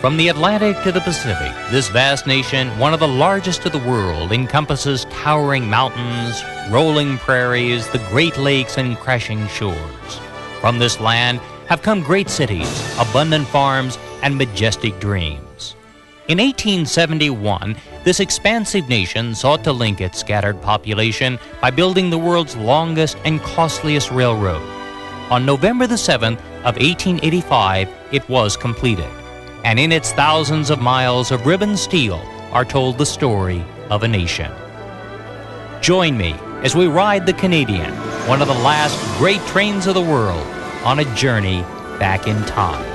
From the Atlantic to the Pacific, this vast nation, one of the largest of the world, encompasses towering mountains, rolling prairies, the Great Lakes, and crashing shores. From this land have come great cities, abundant farms, and majestic dreams. In 1871, this expansive nation sought to link its scattered population by building the world's longest and costliest railroad. On November the 7th of 1885, it was completed. And in its thousands of miles of ribbon steel are told the story of a nation. Join me as we ride the Canadian, one of the last great trains of the world, on a journey back in time.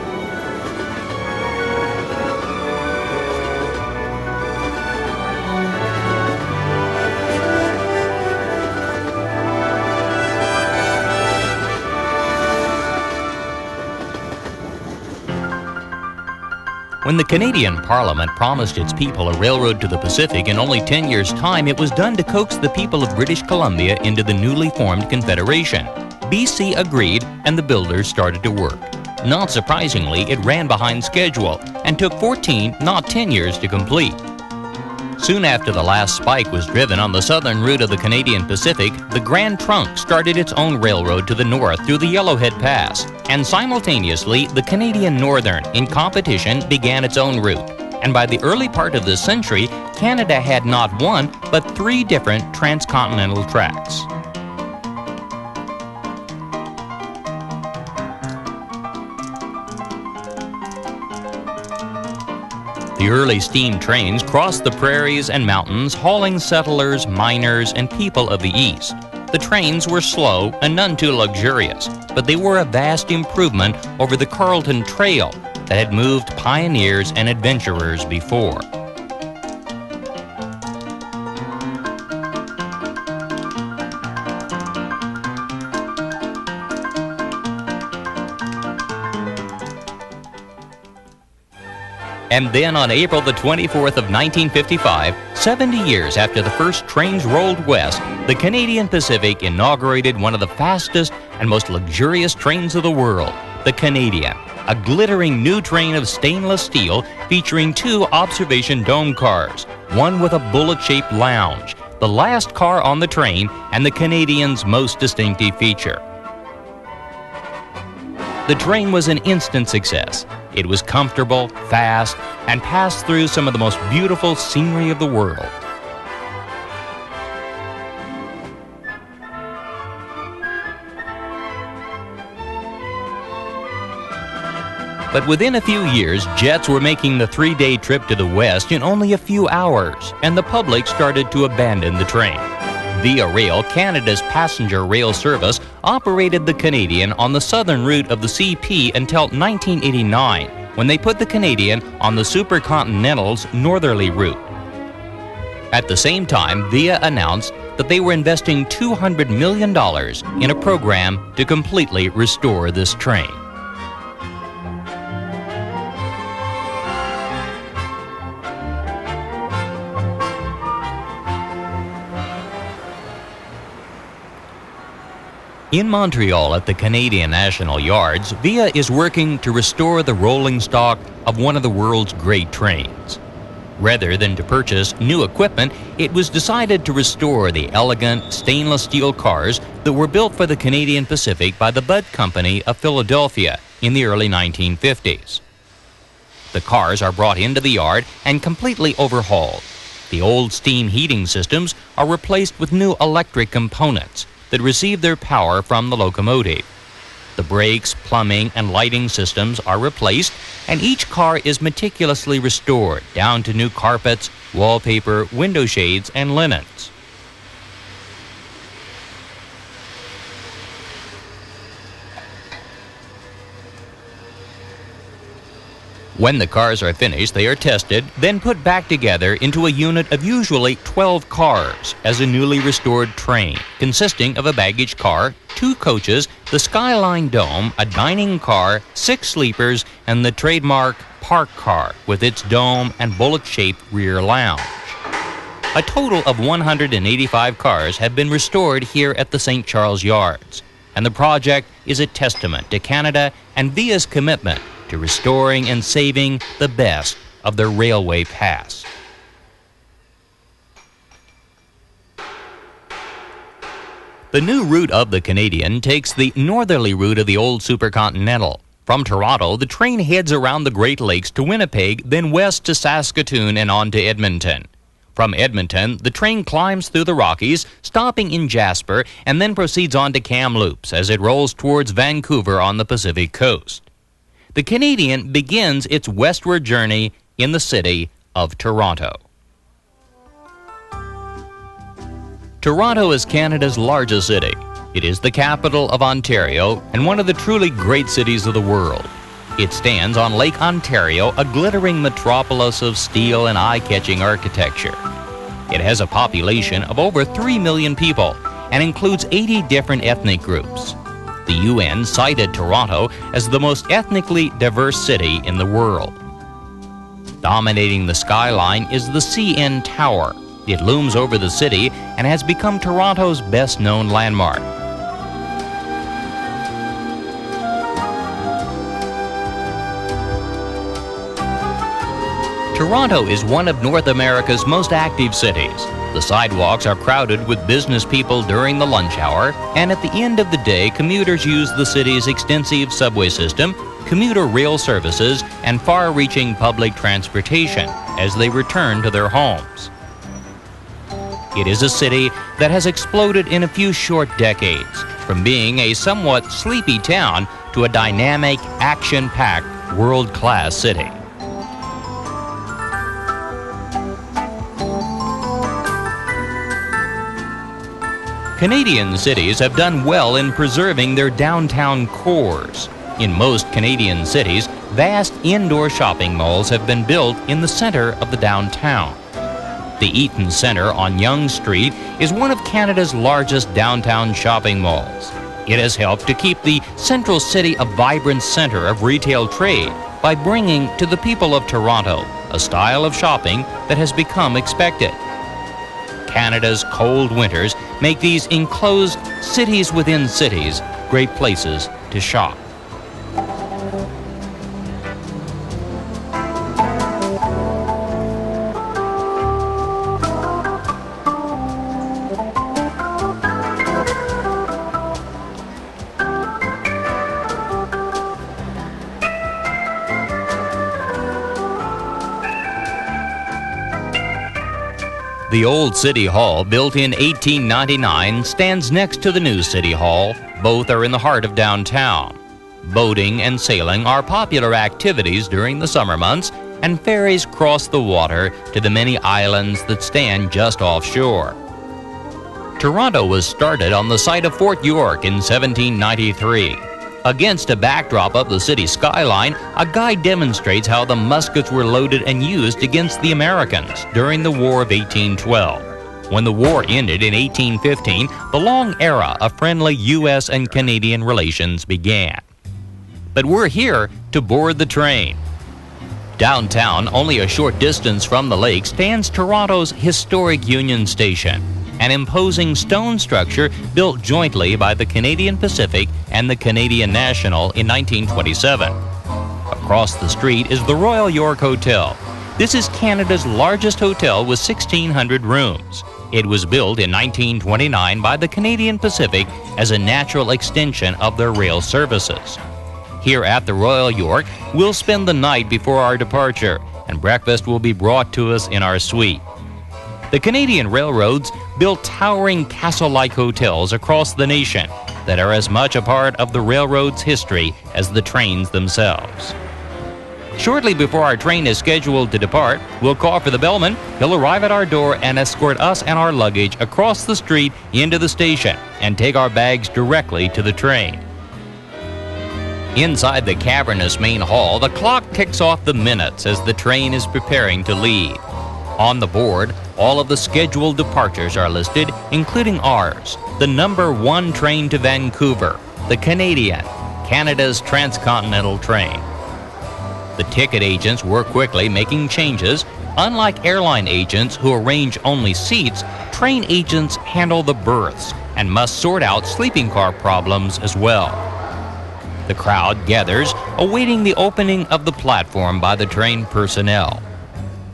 When the Canadian Parliament promised its people a railroad to the Pacific in only 10 years' time, it was done to coax the people of British Columbia into the newly formed Confederation. BC agreed, and the builders started to work. Not surprisingly, it ran behind schedule and took 14, not 10 years to complete. Soon after the last spike was driven on the southern route of the Canadian Pacific, the Grand Trunk started its own railroad to the north through the Yellowhead Pass, and simultaneously, the Canadian Northern, in competition, began its own route. And by the early part of this century, Canada had not one, but 3 different transcontinental tracks. The early steam trains crossed the prairies and mountains, hauling settlers, miners, and people of the East. The trains were slow and none too luxurious, but they were a vast improvement over the Carleton Trail that had moved pioneers and adventurers before. And then on April the 24th of 1955, 70 years after the first trains rolled west, the Canadian Pacific inaugurated one of the fastest and most luxurious trains of the world, the Canadian, a glittering new train of stainless steel featuring 2 observation dome cars, one with a bullet-shaped lounge, the last car on the train and the Canadian's most distinctive feature. The train was an instant success. It was comfortable, fast, and passed through some of the most beautiful scenery of the world. But within a few years, jets were making the 3-day trip to the west in only a few hours, and the public started to abandon the train. Via Rail, Canada's passenger rail service, operated the Canadian on the southern route of the CP until 1989, when they put the Canadian on the Supercontinental's northerly route. At the same time, Via announced that they were investing $200 million in a program to completely restore this train. In Montreal at the Canadian National Yards, Via is working to restore the rolling stock of one of the world's great trains. Rather than to purchase new equipment, it was decided to restore the elegant stainless steel cars that were built for the Canadian Pacific by the Budd Company of Philadelphia in the early 1950s. The cars are brought into the yard and completely overhauled. The old steam heating systems are replaced with new electric components that receive their power from the locomotive. The brakes, plumbing, and lighting systems are replaced, and each car is meticulously restored down to new carpets, wallpaper, window shades, and linens. When the cars are finished, they are tested, then put back together into a unit of usually 12 cars as a newly restored train, consisting of a baggage car, 2 coaches, the Skyline Dome, a dining car, 6 sleepers, and the trademark park car with its dome and bullet-shaped rear lounge. A total of 185 cars have been restored here at the St. Charles Yards, and the project is a testament to Canada and Via's commitment to to restoring and saving the best of their railway past. The new route of the Canadian takes the northerly route of the old supercontinental. From Toronto, the train heads around the Great Lakes to Winnipeg, then west to Saskatoon and on to Edmonton. From Edmonton, the train climbs through the Rockies, stopping in Jasper, and then proceeds on to Kamloops as it rolls towards Vancouver on the Pacific coast. The Canadian begins its westward journey in the city of Toronto. Toronto is Canada's largest city. It is the capital of Ontario and one of the truly great cities of the world. It stands on Lake Ontario, a glittering metropolis of steel and eye-catching architecture. It has a population of over 3 million people and includes 80 different ethnic groups. The UN cited Toronto as the most ethnically diverse city in the world. Dominating the skyline is the CN Tower. It looms over the city and has become Toronto's best-known landmark. Toronto is one of North America's most active cities. The sidewalks are crowded with business people during the lunch hour, and at the end of the day, commuters use the city's extensive subway system, commuter rail services, and far-reaching public transportation as they return to their homes. It is a city that has exploded in a few short decades, from being a somewhat sleepy town to a dynamic, action-packed, world-class city. Canadian cities have done well in preserving their downtown cores. In most Canadian cities, vast indoor shopping malls have been built in the center of the downtown. The Eaton Centre on Yonge Street is one of Canada's largest downtown shopping malls. It has helped to keep the central city a vibrant centre of retail trade by bringing to the people of Toronto a style of shopping that has become expected. Canada's cold winters make these enclosed cities within cities great places to shop. The old City Hall, built in 1899, stands next to the new City Hall. Both are in the heart of downtown. Boating and sailing are popular activities during the summer months, and ferries cross the water to the many islands that stand just offshore. Toronto was started on the site of Fort York in 1793. Against a backdrop of the city skyline, a guide demonstrates how the muskets were loaded and used against the Americans during the War of 1812. When the war ended in 1815, the long era of friendly U.S. and Canadian relations began. But we're here to board the train. Downtown, only a short distance from the lake, stands Toronto's historic Union Station, an imposing stone structure built jointly by the Canadian Pacific and the Canadian National in 1927. Across the street is the Royal York Hotel. This is Canada's largest hotel with 1,600 rooms. It was built in 1929 by the Canadian Pacific as a natural extension of their rail services. Here at the Royal York, we'll spend the night before our departure, and breakfast will be brought to us in our suite. The Canadian railroads built towering castle-like hotels across the nation that are as much a part of the railroad's history as the trains themselves. Shortly before our train is scheduled to depart, we'll call for the bellman. He'll arrive at our door and escort us and our luggage across the street into the station and take our bags directly to the train. Inside the cavernous main hall, the clock ticks off the minutes as the train is preparing to leave. On the board, all of the scheduled departures are listed, including ours, the number 1 train to Vancouver, the Canadian, Canada's transcontinental train. The ticket agents work quickly, making changes. Unlike airline agents who arrange only seats, train agents handle the berths and must sort out sleeping car problems as well. The crowd gathers, awaiting the opening of the platform by the train personnel.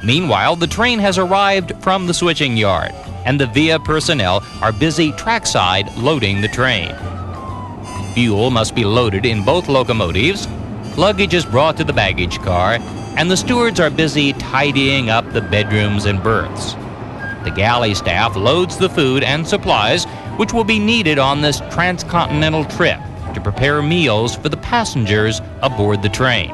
Meanwhile, the train has arrived from the switching yard, and the VIA personnel are busy trackside loading the train. Fuel must be loaded in both locomotives, luggage is brought to the baggage car, and the stewards are busy tidying up the bedrooms and berths. The galley staff loads the food and supplies which will be needed on this transcontinental trip to prepare meals for the passengers aboard the train.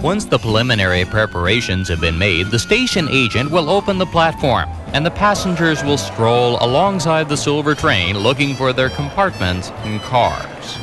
Once the preliminary preparations have been made, the station agent will open the platform, and the passengers will stroll alongside the silver train looking for their compartments and cars.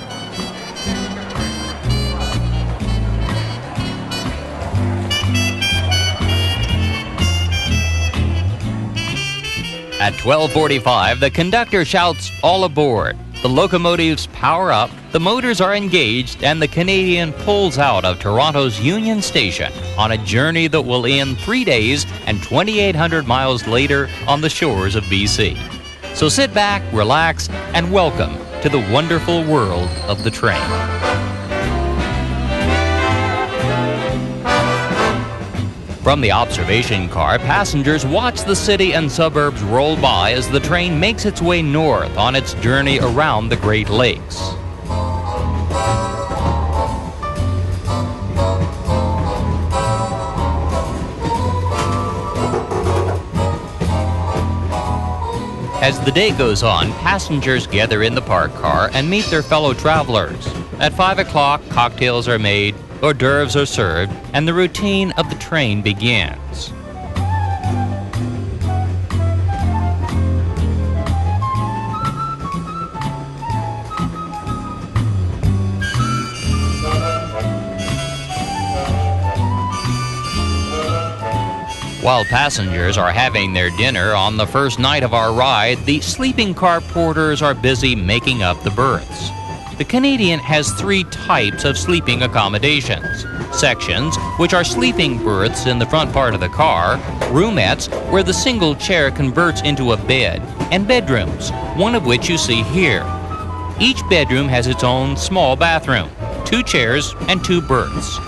At 12:45, the conductor shouts, "All aboard!" The locomotives power up, the motors are engaged, and the Canadian pulls out of Toronto's Union Station on a journey that will end 3 days and 2,800 miles later on the shores of BC. So sit back, relax, and welcome to the wonderful world of the train. From the observation car, passengers watch the city and suburbs roll by as the train makes its way north on its journey around the Great Lakes. As the day goes on, passengers gather in the parked car and meet their fellow travelers. At 5 o'clock, cocktails are made, hors d'oeuvres are served, and the routine of the train begins. While passengers are having their dinner on the first night of our ride, the sleeping car porters are busy making up the berths. The Canadian has 3 types of sleeping accommodations: sections, which are sleeping berths in the front part of the car, roomettes, where the single chair converts into a bed, and bedrooms, one of which you see here. Each bedroom has its own small bathroom, 2 chairs, and 2 berths.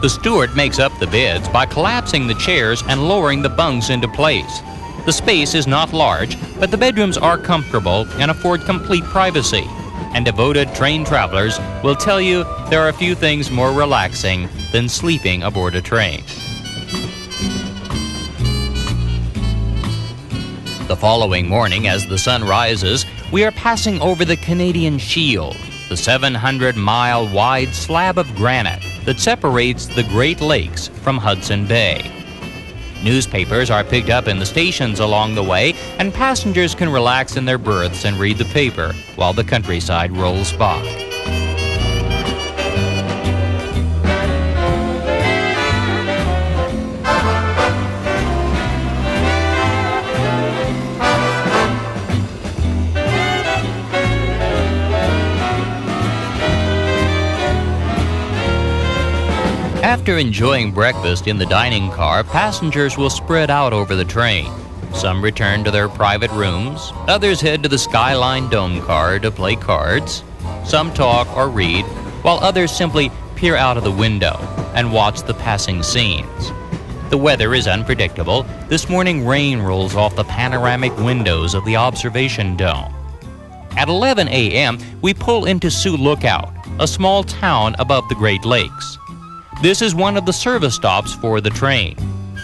The steward makes up the beds by collapsing the chairs and lowering the bunks into place. The space is not large, but the bedrooms are comfortable and afford complete privacy. And devoted train travelers will tell you there are a few things more relaxing than sleeping aboard a train. The following morning, as the sun rises, we are passing over the Canadian Shield, the 700-mile wide slab of granite that separates the Great Lakes from Hudson Bay. Newspapers are picked up in the stations along the way, and passengers can relax in their berths and read the paper while the countryside rolls by. After enjoying breakfast in the dining car, passengers will spread out over the train. Some return to their private rooms, others head to the Skyline Dome car to play cards. Some talk or read, while others simply peer out of the window and watch the passing scenes. The weather is unpredictable. This morning, rain rolls off the panoramic windows of the observation dome. At 11 a.m., we pull into Sioux Lookout, a small town above the Great Lakes. This is one of the service stops for the train.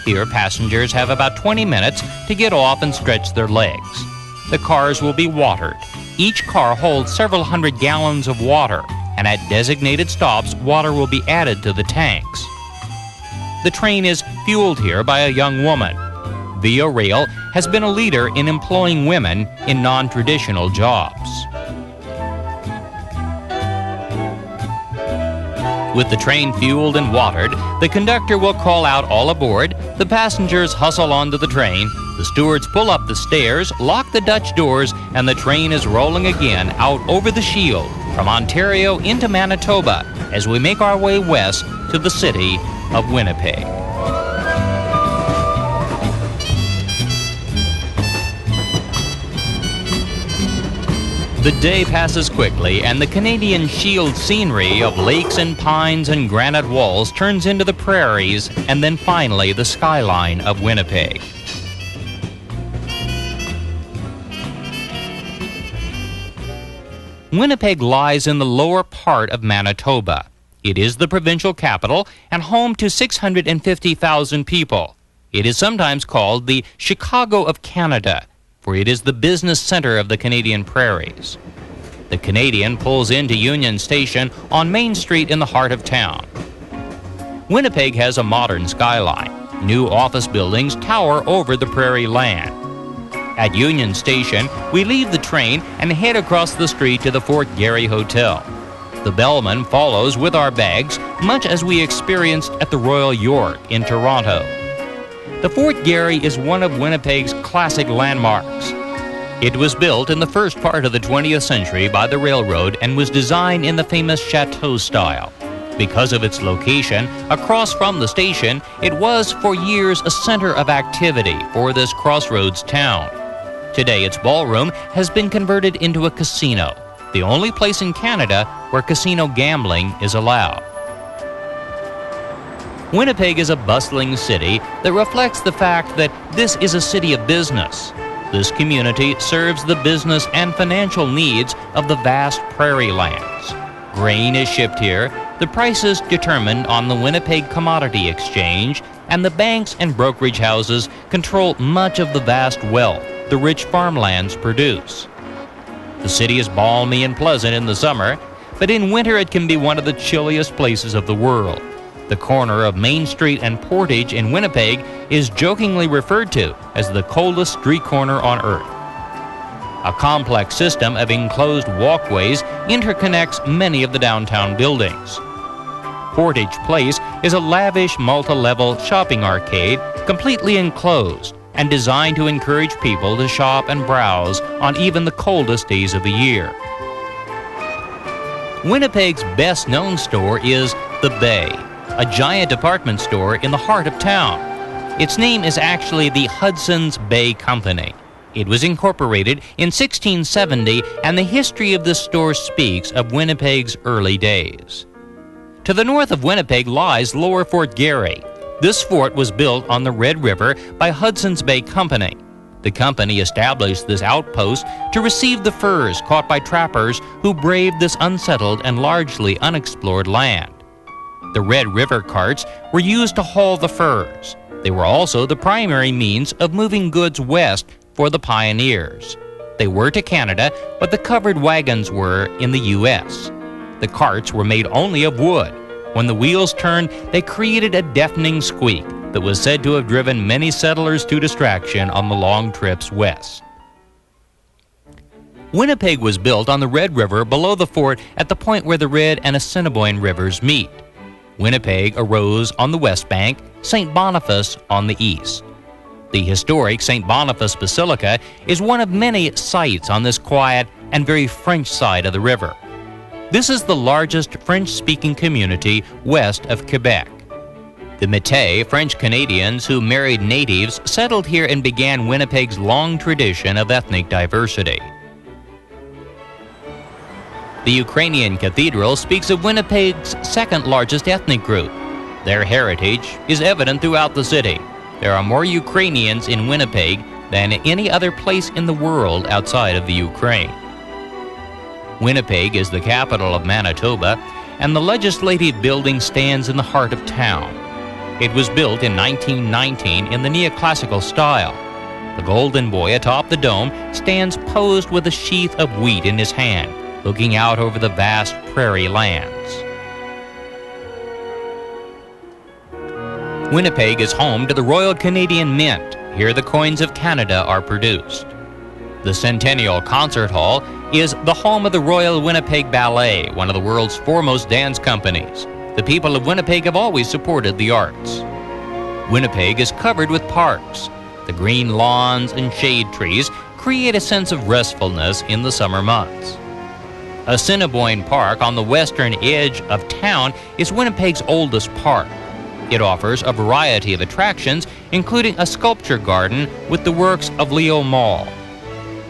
Here, passengers have about 20 minutes to get off and stretch their legs. The cars will be watered. Each car holds several hundred gallons of water, and at designated stops, water will be added to the tanks. The train is fueled here by a young woman. Via Rail has been a leader in employing women in non-traditional jobs. With the train fueled and watered, the conductor will call out "all aboard," the passengers hustle onto the train, the stewards pull up the stairs, lock the Dutch doors, and the train is rolling again out over the Shield from Ontario into Manitoba as we make our way west to the city of Winnipeg. The day passes quickly, and the Canadian Shield scenery of lakes and pines and granite walls turns into the prairies and then finally the skyline of Winnipeg. Winnipeg lies in the lower part of Manitoba. It is the provincial capital and home to 650,000 people. It is sometimes called the Chicago of Canada, for it is the business center of the Canadian prairies. The Canadian pulls into Union Station on Main Street in the heart of town. Winnipeg has a modern skyline. New office buildings tower over the prairie land. At Union Station, we leave the train and head across the street to the Fort Garry Hotel. The bellman follows with our bags, much as we experienced at the Royal York in Toronto. The Fort Garry is one of Winnipeg's classic landmarks. It was built in the first part of the 20th century by the railroad and was designed in the famous chateau style. Because of its location, across from the station, it was for years a center of activity for this crossroads town. Today, its ballroom has been converted into a casino, the only place in Canada where casino gambling is allowed. Winnipeg is a bustling city that reflects the fact that this is a city of business. This community serves the business and financial needs of the vast prairie lands. Grain is shipped here, the prices determined on the Winnipeg Commodity Exchange, and the banks and brokerage houses control much of the vast wealth the rich farmlands produce. The city is balmy and pleasant in the summer, but in winter it can be one of the chilliest places of the world. The corner of Main Street and Portage in Winnipeg is jokingly referred to as the coldest street corner on earth. A complex system of enclosed walkways interconnects many of the downtown buildings. Portage Place is a lavish multi-level shopping arcade completely enclosed and designed to encourage people to shop and browse on even the coldest days of the year. Winnipeg's best-known store is The Bay, a giant department store in the heart of town. Its name is actually the Hudson's Bay Company. It was incorporated in 1670, and the history of this store speaks of Winnipeg's early days. To the north of Winnipeg lies Lower Fort Garry. This fort was built on the Red River by Hudson's Bay Company. The company established this outpost to receive the furs caught by trappers who braved this unsettled and largely unexplored land. The Red River carts were used to haul the furs. They were also the primary means of moving goods west for the pioneers. They were to Canada what the covered wagons were in the U.S. The carts were made only of wood. When the wheels turned, they created a deafening squeak that was said to have driven many settlers to distraction on the long trips west. Winnipeg was built on the Red River below the fort at the point where the Red and Assiniboine rivers meet. Winnipeg arose on the west bank, St. Boniface on the east. The historic St. Boniface Basilica is one of many sites on this quiet and very French side of the river. This is the largest French-speaking community west of Quebec. The Métis, French Canadians who married natives, settled here and began Winnipeg's long tradition of ethnic diversity. The Ukrainian Cathedral speaks of Winnipeg's second largest ethnic group. Their heritage is evident throughout the city. There are more Ukrainians in Winnipeg than any other place in the world outside of the Ukraine. Winnipeg is the capital of Manitoba, and the legislative building stands in the heart of town. It was built in 1919 in the neoclassical style. The golden boy atop the dome stands posed with a sheath of wheat in his hand, looking out over the vast prairie lands. Winnipeg is home to the Royal Canadian Mint. Here the coins of Canada are produced. The Centennial Concert Hall is the home of the Royal Winnipeg Ballet, one of the world's foremost dance companies. The people of Winnipeg have always supported the arts. Winnipeg is covered with parks. The green lawns and shade trees create a sense of restfulness in the summer months. Assiniboine Park on the western edge of town is Winnipeg's oldest park. It offers a variety of attractions, including a sculpture garden with the works of Leo Maul.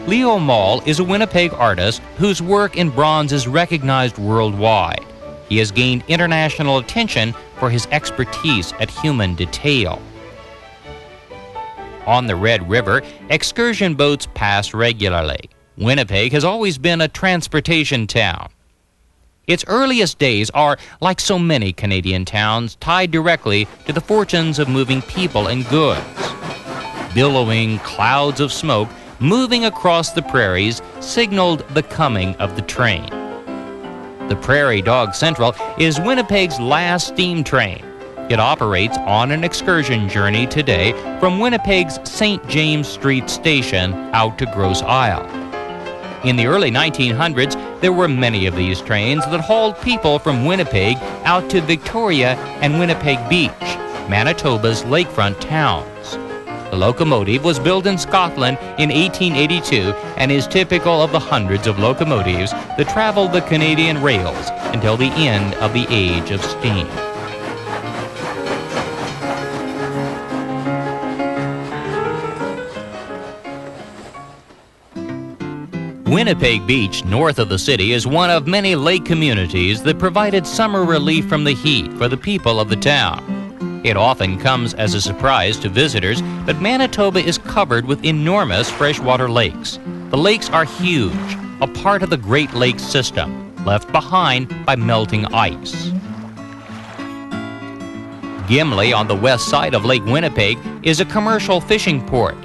Leo Maul is a Winnipeg artist whose work in bronze is recognized worldwide. He has gained international attention for his expertise at human detail. On the Red River, excursion boats pass regularly. Winnipeg has always been a transportation town. Its earliest days are, like so many Canadian towns, tied directly to the fortunes of moving people and goods. Billowing clouds of smoke moving across the prairies signaled the coming of the train. The Prairie Dog Central is Winnipeg's last steam train. It operates on an excursion journey today from Winnipeg's St. James Street station out to Grosse Isle. In the early 1900s, there were many of these trains that hauled people from Winnipeg out to Victoria and Winnipeg Beach, Manitoba's lakefront towns. The locomotive was built in Scotland in 1882 and is typical of the hundreds of locomotives that traveled the Canadian rails until the end of the age of steam. Winnipeg Beach, north of the city, is one of many lake communities that provided summer relief from the heat for the people of the town. It often comes as a surprise to visitors, but Manitoba is covered with enormous freshwater lakes. The lakes are huge, a part of the Great Lakes system, left behind by melting ice. Gimli, on the west side of Lake Winnipeg, is a commercial fishing port.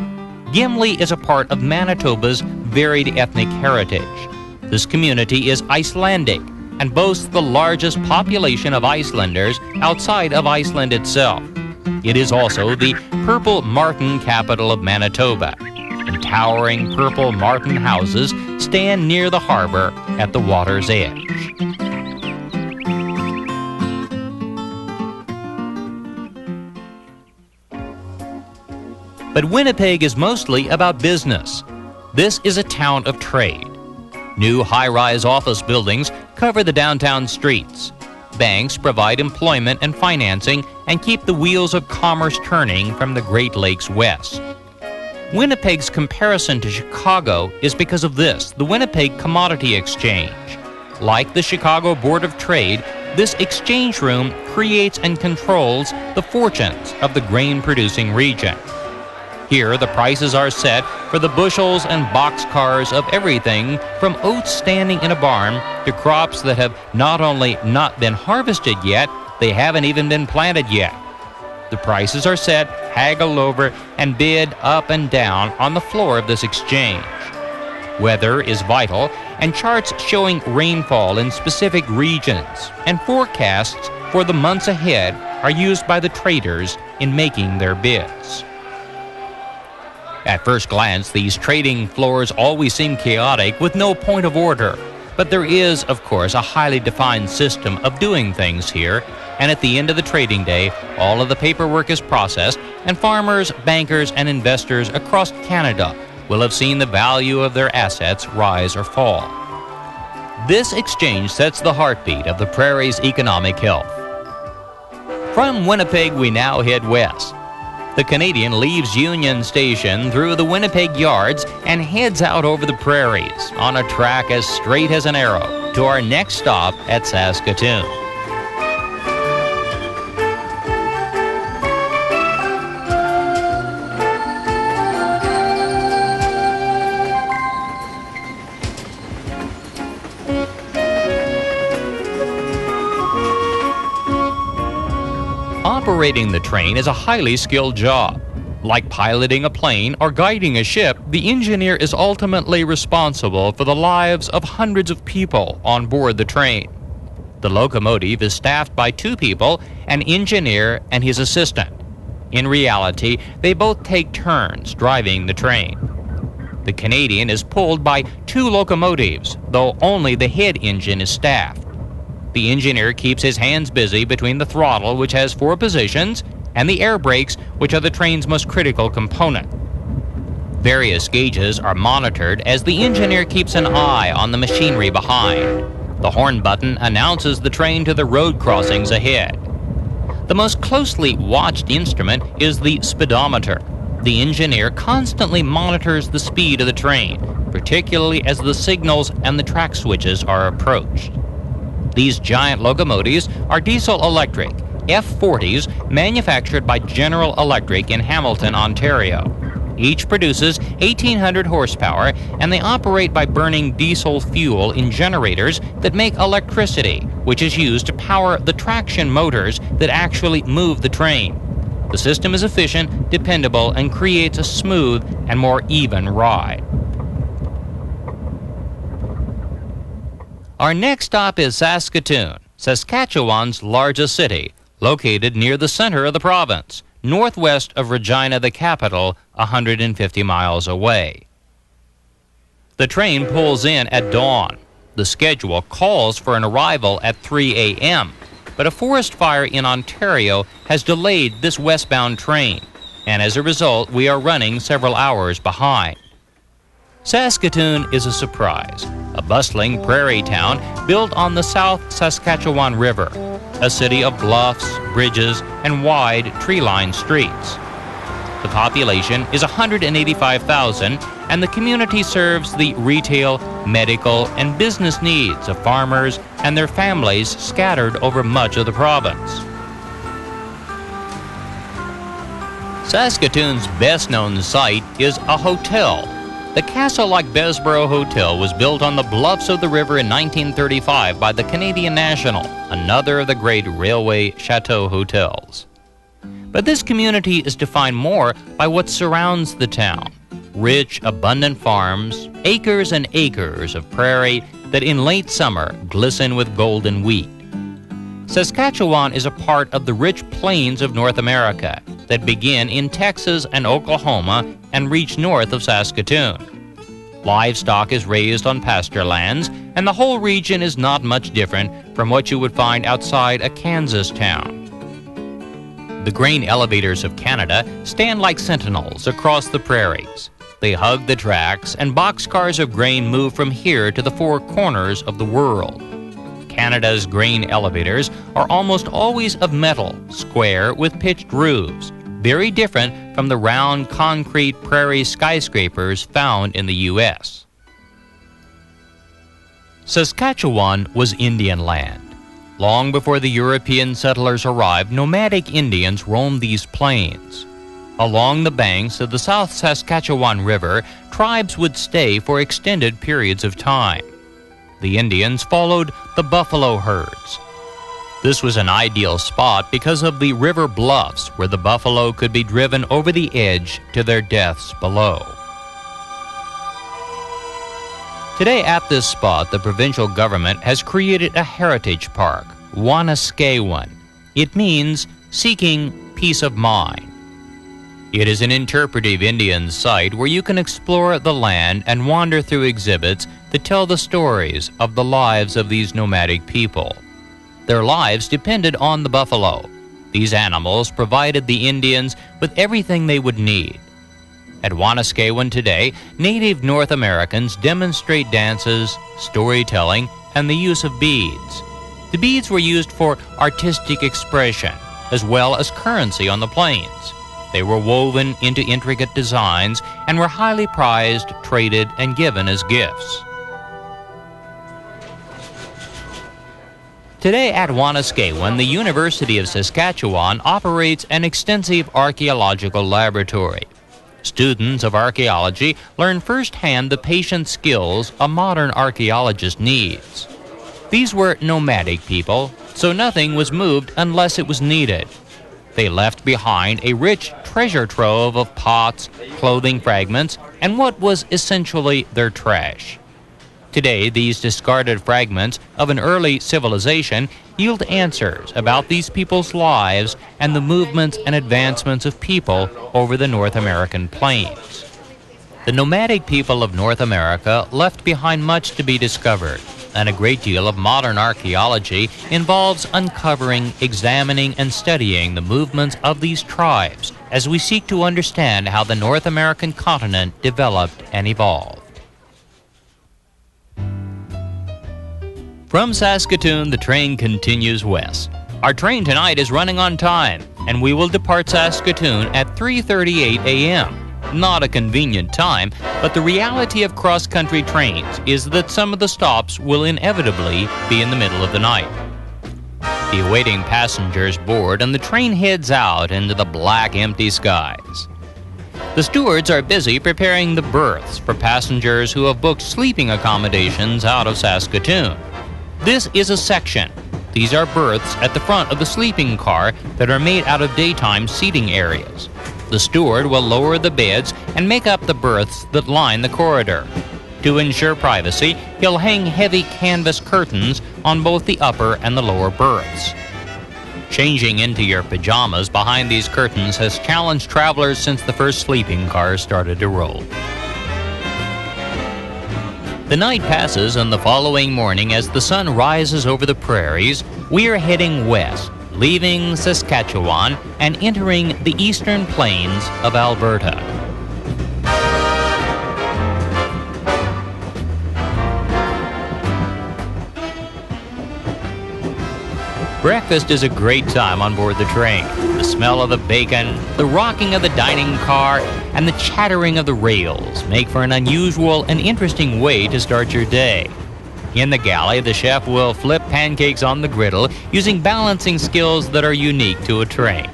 Gimli is a part of Manitoba's varied ethnic heritage. This community is Icelandic and boasts the largest population of Icelanders outside of Iceland itself. It is also the Purple Martin capital of Manitoba, and towering purple martin houses stand near the harbor at the water's edge. But Winnipeg is mostly about business. This is a town of trade. New high-rise office buildings cover the downtown streets. Banks provide employment and financing and keep the wheels of commerce turning from the Great Lakes west. Winnipeg's comparison to Chicago is because of this, the Winnipeg Commodity Exchange. Like the Chicago Board of Trade, this exchange room creates and controls the fortunes of the grain-producing region. Here, the prices are set for the bushels and boxcars of everything from oats standing in a barn to crops that have not only not been harvested yet, they haven't even been planted yet. The prices are set, haggled over, and bid up and down on the floor of this exchange. Weather is vital, and charts showing rainfall in specific regions and forecasts for the months ahead are used by the traders in making their bids. At first glance, these trading floors always seem chaotic with no point of order. But there is, of course, a highly defined system of doing things here, and at the end of the trading day, all of the paperwork is processed, and farmers, bankers, and investors across Canada will have seen the value of their assets rise or fall. This exchange sets the heartbeat of the prairie's economic health. From Winnipeg, we now head west. The Canadian leaves Union Station through the Winnipeg Yards and heads out over the prairies on a track as straight as an arrow to our next stop at Saskatoon. Operating the train is a highly skilled job. Like piloting a plane or guiding a ship, the engineer is ultimately responsible for the lives of hundreds of people on board the train. The locomotive is staffed by two people, an engineer and his assistant. In reality, they both take turns driving the train. The Canadian is pulled by two locomotives, though only the head engine is staffed. The engineer keeps his hands busy between the throttle, which has 4 positions, and the air brakes, which are the train's most critical component. Various gauges are monitored as the engineer keeps an eye on the machinery behind. The horn button announces the train to the road crossings ahead. The most closely watched instrument is the speedometer. The engineer constantly monitors the speed of the train, particularly as the signals and the track switches are approached. These giant locomotives are diesel-electric F-40s manufactured by General Electric in Hamilton, Ontario. Each produces 1,800 horsepower, and they operate by burning diesel fuel in generators that make electricity, which is used to power the traction motors that actually move the train. The system is efficient, dependable, and creates a smooth and more even ride. Our next stop is Saskatoon, Saskatchewan's largest city, located near the center of the province, northwest of Regina, the capital, 150 miles away. The train pulls in at dawn. The schedule calls for an arrival at 3 a.m., but a forest fire in Ontario has delayed this westbound train, and as a result, we are running several hours behind. Saskatoon is a surprise, a bustling prairie town built on the South Saskatchewan River, a city of bluffs, bridges, and wide tree-lined streets. The population is 185,000, and the community serves the retail, medical, and business needs of farmers and their families scattered over much of the province. Saskatoon's best-known site is a hotel. The castle-like Bessborough Hotel was built on the bluffs of the river in 1935 by the Canadian National, another of the great railway chateau hotels. But this community is defined more by what surrounds the town. Rich, abundant farms, acres and acres of prairie that in late summer glisten with golden wheat. Saskatchewan is a part of the rich plains of North America that begin in Texas and Oklahoma and reach north of Saskatoon. Livestock is raised on pasture lands, and the whole region is not much different from what you would find outside a Kansas town. The grain elevators of Canada stand like sentinels across the prairies. They hug the tracks, and boxcars of grain move from here to the four corners of the world. Canada's grain elevators are almost always of metal, square with pitched roofs, very different from the round concrete prairie skyscrapers found in the U.S. Saskatchewan was Indian land. Long before the European settlers arrived, nomadic Indians roamed these plains. Along the banks of the South Saskatchewan River, tribes would stay for extended periods of time. The Indians followed the buffalo herds. This was an ideal spot because of the river bluffs where the buffalo could be driven over the edge to their deaths below. Today at this spot, the provincial government has created a heritage park, Wanuskewin. It means seeking peace of mind. It is an interpretive Indian site where you can explore the land and wander through exhibits that tell the stories of the lives of these nomadic people. Their lives depended on the buffalo. These animals provided the Indians with everything they would need. At Wanuskewin today, native North Americans demonstrate dances, storytelling, and the use of beads. The beads were used for artistic expression, as well as currency on the plains. They were woven into intricate designs and were highly prized, traded, and given as gifts. Today at Wanuskewin, the University of Saskatchewan operates an extensive archaeological laboratory. Students of archaeology learn firsthand the patient skills a modern archaeologist needs. These were nomadic people, so nothing was moved unless it was needed. They left behind a rich treasure trove of pots, clothing fragments, and what was essentially their trash. Today, these discarded fragments of an early civilization yield answers about these people's lives and the movements and advancements of people over the North American plains. The nomadic people of North America left behind much to be discovered, and a great deal of modern archaeology involves uncovering, examining, and studying the movements of these tribes as we seek to understand how the North American continent developed and evolved. From Saskatoon, the train continues west. Our train tonight is running on time, and we will depart Saskatoon at 3:38 a.m. Not a convenient time, but the reality of cross-country trains is that some of the stops will inevitably be in the middle of the night. The awaiting passengers board, and the train heads out into the black, empty skies. The stewards are busy preparing the berths for passengers who have booked sleeping accommodations out of Saskatoon. This is a section. These are berths at the front of the sleeping car that are made out of daytime seating areas. The steward will lower the beds and make up the berths that line the corridor. To ensure privacy, he'll hang heavy canvas curtains on both the upper and the lower berths. Changing into your pajamas behind these curtains has challenged travelers since the first sleeping cars started to roll. The night passes, and the following morning, as the sun rises over the prairies, we are heading west, leaving Saskatchewan and entering the eastern plains of Alberta. Breakfast is a great time on board the train. The smell of the bacon, the rocking of the dining car, and the chattering of the rails make for an unusual and interesting way to start your day. In the galley, the chef will flip pancakes on the griddle using balancing skills that are unique to a train.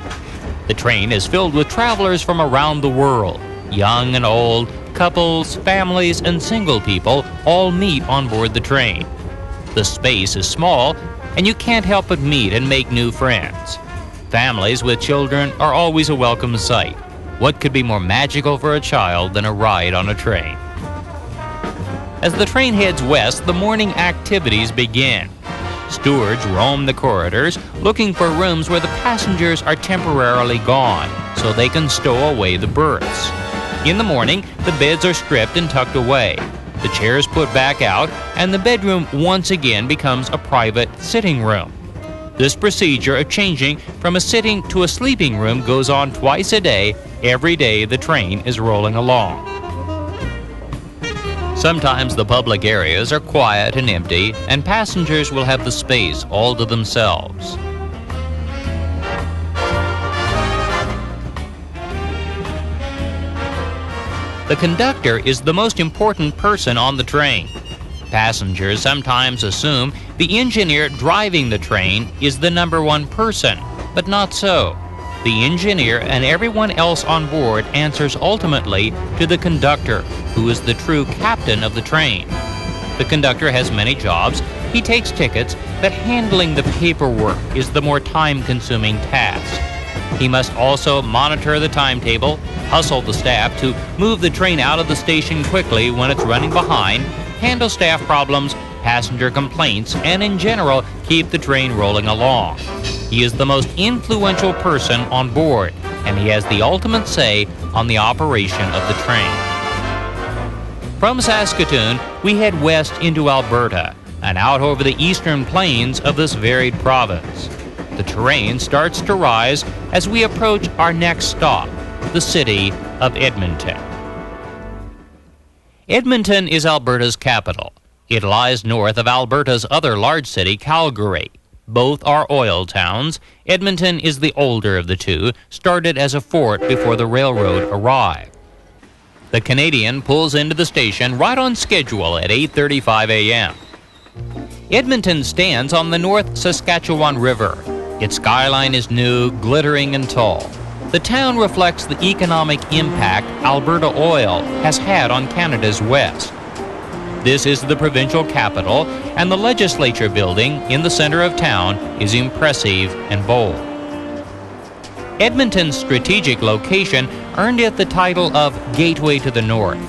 The train is filled with travelers from around the world. Young and old, couples, families, and single people all meet on board the train. The space is small, and you can't help but meet and make new friends. Families with children are always a welcome sight. What could be more magical for a child than a ride on a train? As the train heads west, the morning activities begin. Stewards roam the corridors, looking for rooms where the passengers are temporarily gone, so they can stow away the berths. In the morning, the beds are stripped and tucked away. The chairs put back out, and the bedroom once again becomes a private sitting room. This procedure of changing from a sitting to a sleeping room goes on twice a day, every day the train is rolling along. Sometimes the public areas are quiet and empty, and passengers will have the space all to themselves. The conductor is the most important person on the train. Passengers sometimes assume the engineer driving the train is the number one person, but not so. The engineer and everyone else on board answers ultimately to the conductor, who is the true captain of the train. The conductor has many jobs. He takes tickets, but handling the paperwork is the more time-consuming task. He must also monitor the timetable, hustle the staff to move the train out of the station quickly when it's running behind, handle staff problems, passenger complaints, and in general, keep the train rolling along. He is the most influential person on board, and he has the ultimate say on the operation of the train. From Saskatoon, we head west into Alberta and out over the eastern plains of this varied province. The terrain starts to rise as we approach our next stop, the city of Edmonton. Edmonton is Alberta's capital. It lies north of Alberta's other large city, Calgary. Both are oil towns. Edmonton is the older of the two, started as a fort before the railroad arrived. The Canadian pulls into the station right on schedule at 8:35 a.m. Edmonton stands on the North Saskatchewan River. Its skyline is new, glittering, and tall. The town reflects the economic impact Alberta oil has had on Canada's west. This is the provincial capital, and the legislature building in the center of town is impressive and bold. Edmonton's strategic location earned it the title of Gateway to the North.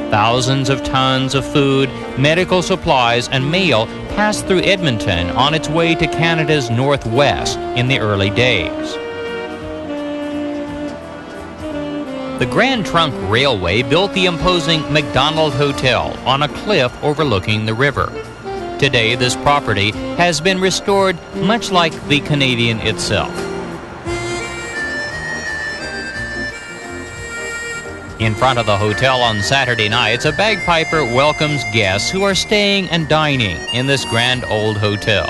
Thousands of tons of food, medical supplies, and mail passed through Edmonton on its way to Canada's northwest in the early days. The Grand Trunk Railway built the imposing McDonald Hotel on a cliff overlooking the river. Today, this property has been restored much like the Canadian itself. In front of the hotel on Saturday nights, a bagpiper welcomes guests who are staying and dining in this grand old hotel.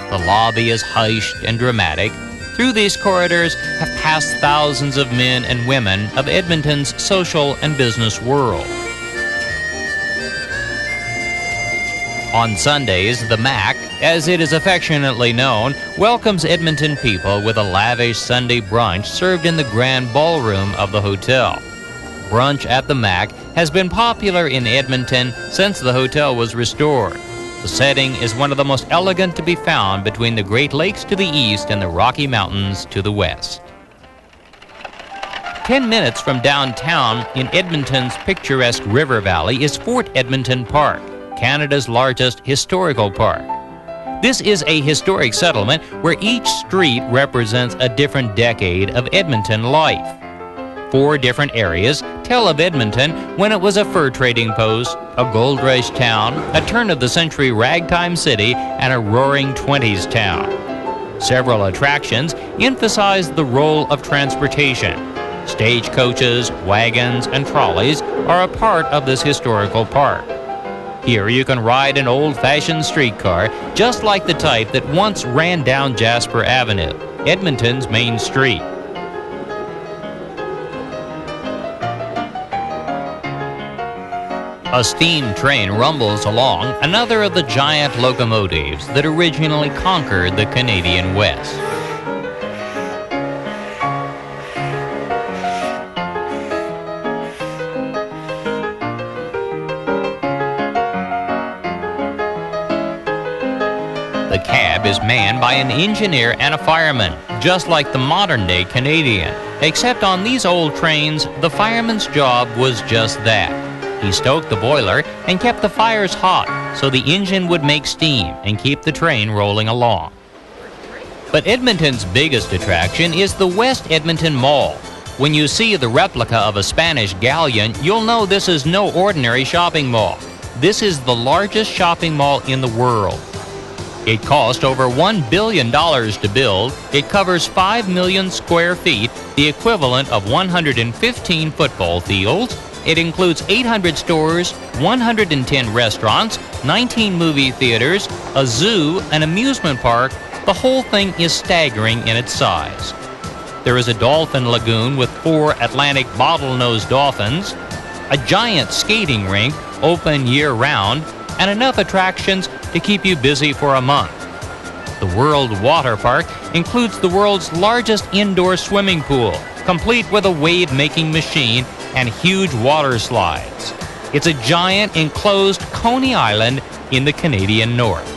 The lobby is hushed and dramatic. Through these corridors have passed thousands of men and women of Edmonton's social and business world. On Sundays, the Mac, as it is affectionately known, welcomes Edmonton people with a lavish Sunday brunch served in the grand ballroom of the hotel. Brunch at the Mac has been popular in Edmonton since the hotel was restored. The setting is one of the most elegant to be found between the Great Lakes to the east and the Rocky Mountains to the west. 10 minutes from downtown in Edmonton's picturesque river valley is Fort Edmonton Park, Canada's largest historical park. This is a historic settlement where each street represents a different decade of Edmonton life. 4 different areas tell of Edmonton when it was a fur trading post, a gold rush town, a turn-of-the-century ragtime city, and a roaring 20s town. Several attractions emphasize the role of transportation. Stagecoaches, wagons, and trolleys are a part of this historical park. Here you can ride an old-fashioned streetcar, just like the type that once ran down Jasper Avenue, Edmonton's main street. A steam train rumbles along, another of the giant locomotives that originally conquered the Canadian West. The cab is manned by an engineer and a fireman, just like the modern-day Canadian. Except on these old trains, the fireman's job was just that. He stoked the boiler and kept the fires hot so the engine would make steam and keep the train rolling along. But Edmonton's biggest attraction is the West Edmonton Mall. When you see the replica of a Spanish galleon, you'll know this is no ordinary shopping mall. This is the largest shopping mall in the world. It cost over $1 billion to build. It covers 5 million square feet, the equivalent of 115 football fields. It includes 800 stores, 110 restaurants, 19 movie theaters, a zoo, an amusement park. The whole thing is staggering in its size. There is a dolphin lagoon with 4 Atlantic bottlenose dolphins, a giant skating rink open year-round, and enough attractions to keep you busy for a month. The World Water Park includes the world's largest indoor swimming pool, complete with a wave-making machine and huge water slides. It's a giant enclosed Coney Island in the Canadian North.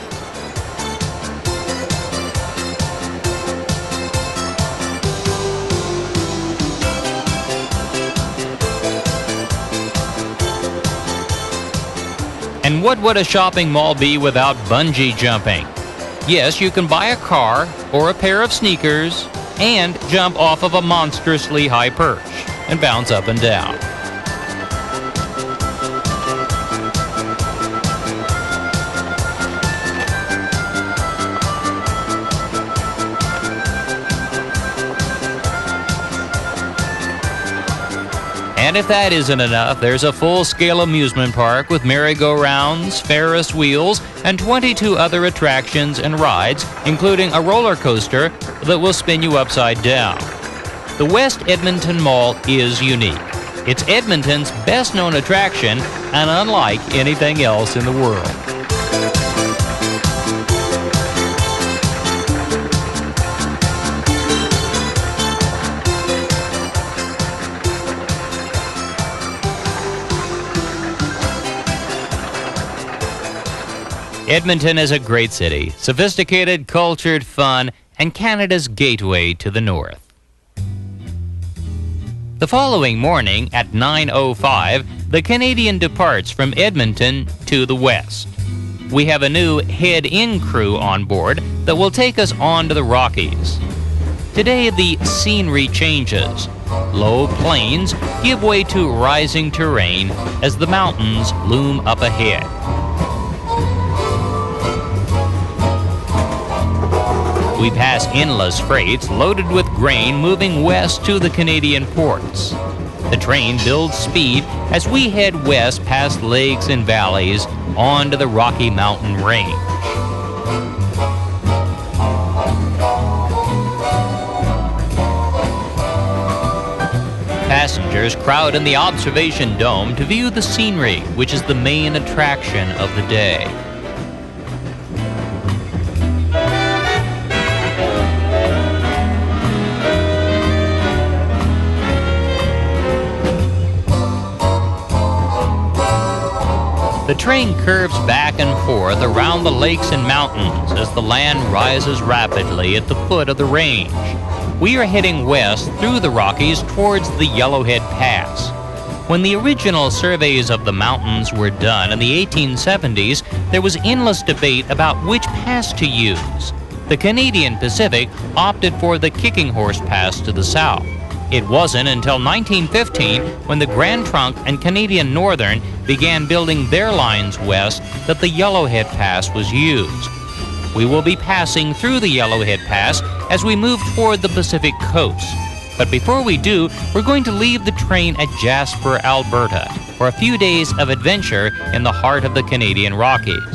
And what would a shopping mall be without bungee jumping? Yes, you can buy a car or a pair of sneakers and jump off of a monstrously high perch and bounce up and down. And if that isn't enough, there's a full-scale amusement park with merry-go-rounds, Ferris wheels, and 22 other attractions and rides, including a roller coaster that will spin you upside down. The West Edmonton Mall is unique. It's Edmonton's best-known attraction and unlike anything else in the world. Edmonton is a great city, sophisticated, cultured, fun, and Canada's gateway to the north. The following morning at 9:05, the Canadian departs from Edmonton to the west. We have a new head-in crew on board that will take us on to the Rockies. Today the scenery changes. Low plains give way to rising terrain as the mountains loom up ahead. We pass endless freights loaded with grain moving west to the Canadian ports. The train builds speed as we head west past lakes and valleys onto the Rocky Mountain Range. visitors crowd in the observation dome to view the scenery, which is the main attraction of the day. The train curves back and forth around the lakes and mountains as the land rises rapidly at the foot of the range. We are heading west through the Rockies towards the Yellowhead Pass. When the original surveys of the mountains were done in the 1870s, there was endless debate about which pass to use. The Canadian Pacific opted for the Kicking Horse Pass to the south. It wasn't until 1915, when the Grand Trunk and Canadian Northern began building their lines west, that the Yellowhead Pass was used. We will be passing through the Yellowhead Pass as we move toward the Pacific coast. But before we do, we're going to leave the train at Jasper, Alberta, for a few days of adventure in the heart of the Canadian Rockies.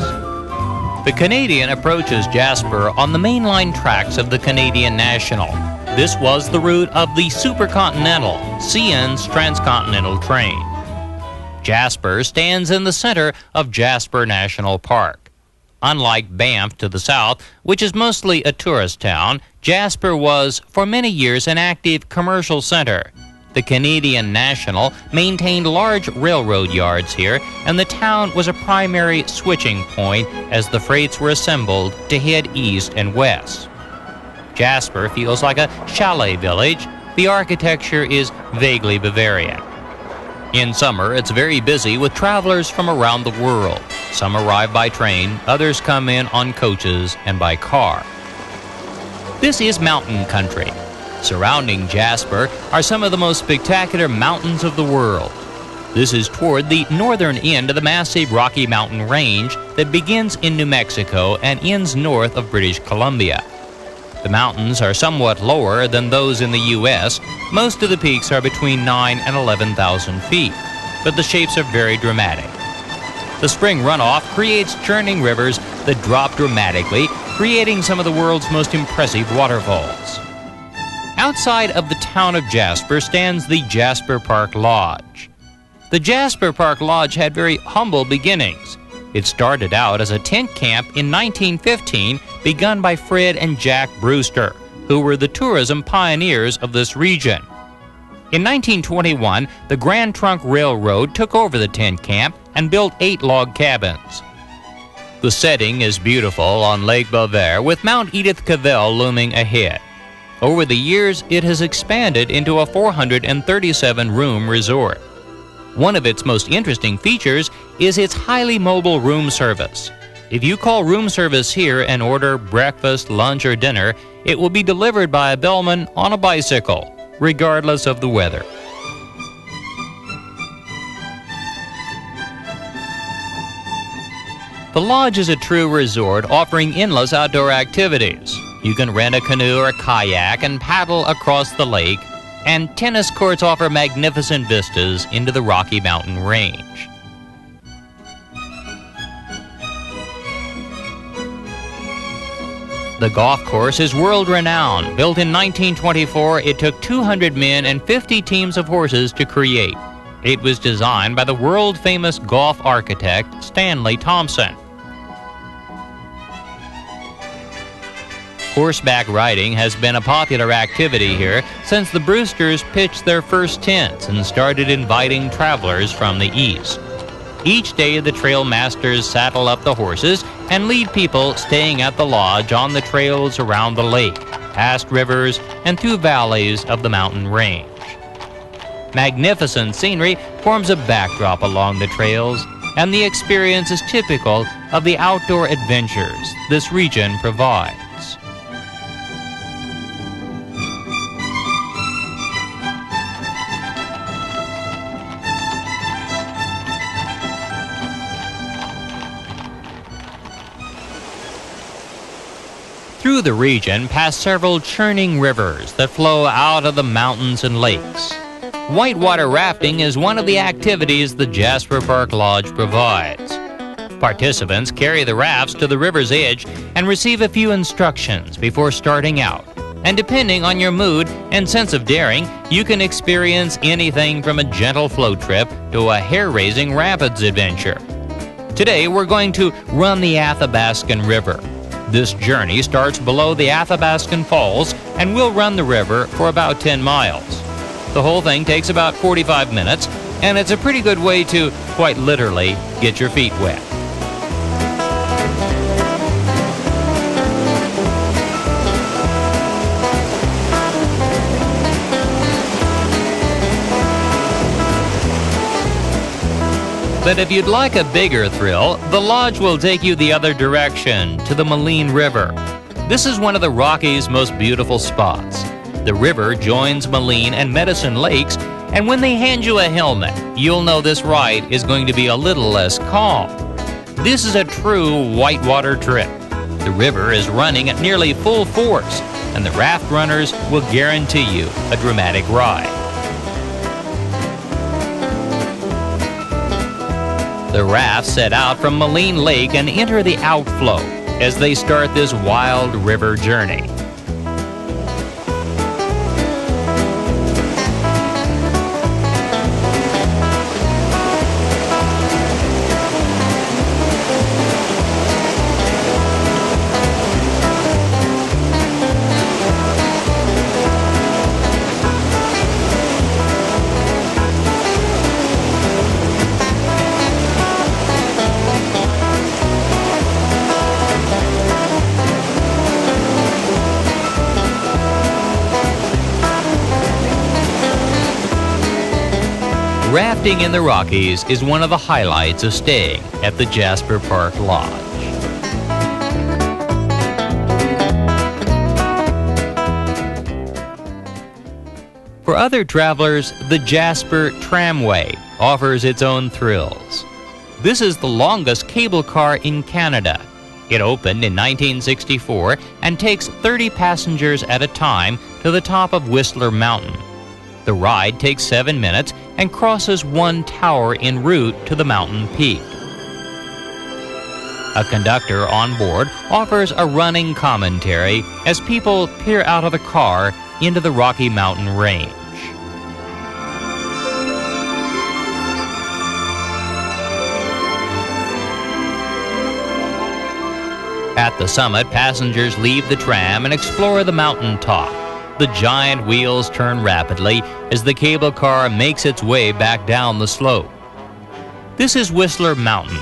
The Canadian approaches Jasper on the mainline tracks of the Canadian National. This was the route of the Supercontinental, CN's transcontinental train. Jasper stands in the center of Jasper National Park. Unlike Banff to the south, which is mostly a tourist town, Jasper was, for many years, an active commercial center. The Canadian National maintained large railroad yards here, and the town was a primary switching point as the freights were assembled to head east and west. Jasper feels like a chalet village. The architecture is vaguely Bavarian. In summer, it's very busy with travelers from around the world. Some arrive by train, others come in on coaches and by car. This is mountain country. Surrounding Jasper are some of the most spectacular mountains of the world. This is toward the northern end of the massive Rocky Mountain Range that begins in New Mexico and ends north of British Columbia. The mountains are somewhat lower than those in the U.S. Most of the peaks are between 9,000 and 11,000 feet, but the shapes are very dramatic. The spring runoff creates churning rivers that drop dramatically, creating some of the world's most impressive waterfalls. Outside of the town of Jasper stands the Jasper Park Lodge. The Jasper Park Lodge had very humble beginnings. It started out as a tent camp in 1915, begun by Fred and Jack Brewster, who were the tourism pioneers of this region. In 1921, the Grand Trunk Railroad took over the tent camp and built 8 log cabins. The setting is beautiful on Lake Belvoir, with Mount Edith Cavell looming ahead. Over the years, it has expanded into a 437-room resort. One of its most interesting features is its highly mobile room service. If you call room service here and order breakfast, lunch, or dinner, it will be delivered by a bellman on a bicycle, regardless of the weather. The lodge is a true resort offering endless outdoor activities. You can rent a canoe or kayak and paddle across the lake, and tennis courts offer magnificent vistas into the Rocky Mountain Range. The golf course is world-renowned. Built in 1924, it took 200 men and 50 teams of horses to create. It was designed by the world-famous golf architect Stanley Thompson. Horseback riding has been a popular activity here since the Brewsters pitched their first tents and started inviting travelers from the east. Each day, the trail masters saddle up the horses and lead people staying at the lodge on the trails around the lake, past rivers, and through valleys of the mountain range. Magnificent scenery forms a backdrop along the trails, and the experience is typical of the outdoor adventures this region provides. Through the region pass several churning rivers that flow out of the mountains and lakes. Whitewater rafting is one of the activities the Jasper Park Lodge provides. Participants carry the rafts to the river's edge and receive a few instructions before starting out. And depending on your mood and sense of daring, you can experience anything from a gentle float trip to a hair-raising rapids adventure. Today, we're going to run the Athabascan River. This journey starts below the Athabascan Falls, and we'll run the river for about 10 miles. The whole thing takes about 45 minutes, and it's a pretty good way to, quite literally, get your feet wet. But if you'd like a bigger thrill, the lodge will take you the other direction, to the Moline River. This is one of the Rockies' most beautiful spots. The river joins Moline and Medicine Lakes, and when they hand you a helmet, you'll know this ride is going to be a little less calm. This is a true whitewater trip. The river is running at nearly full force, and the raft runners will guarantee you a dramatic ride. The rafts set out from Moline Lake and enter the outflow as they start this wild river journey. Rafting in the Rockies is one of the highlights of staying at the Jasper Park Lodge. For other travelers, the Jasper Tramway offers its own thrills. This is the longest cable car in Canada. It opened in 1964 and takes 30 passengers at a time to the top of Whistler Mountain. The ride takes 7 minutes and crosses one tower en route to the mountain peak. A conductor on board offers a running commentary as people peer out of the car into the Rocky Mountain range. At the summit, passengers leave the tram and explore the mountain top. The giant wheels turn rapidly as the cable car makes its way back down the slope. This is Whistler Mountain.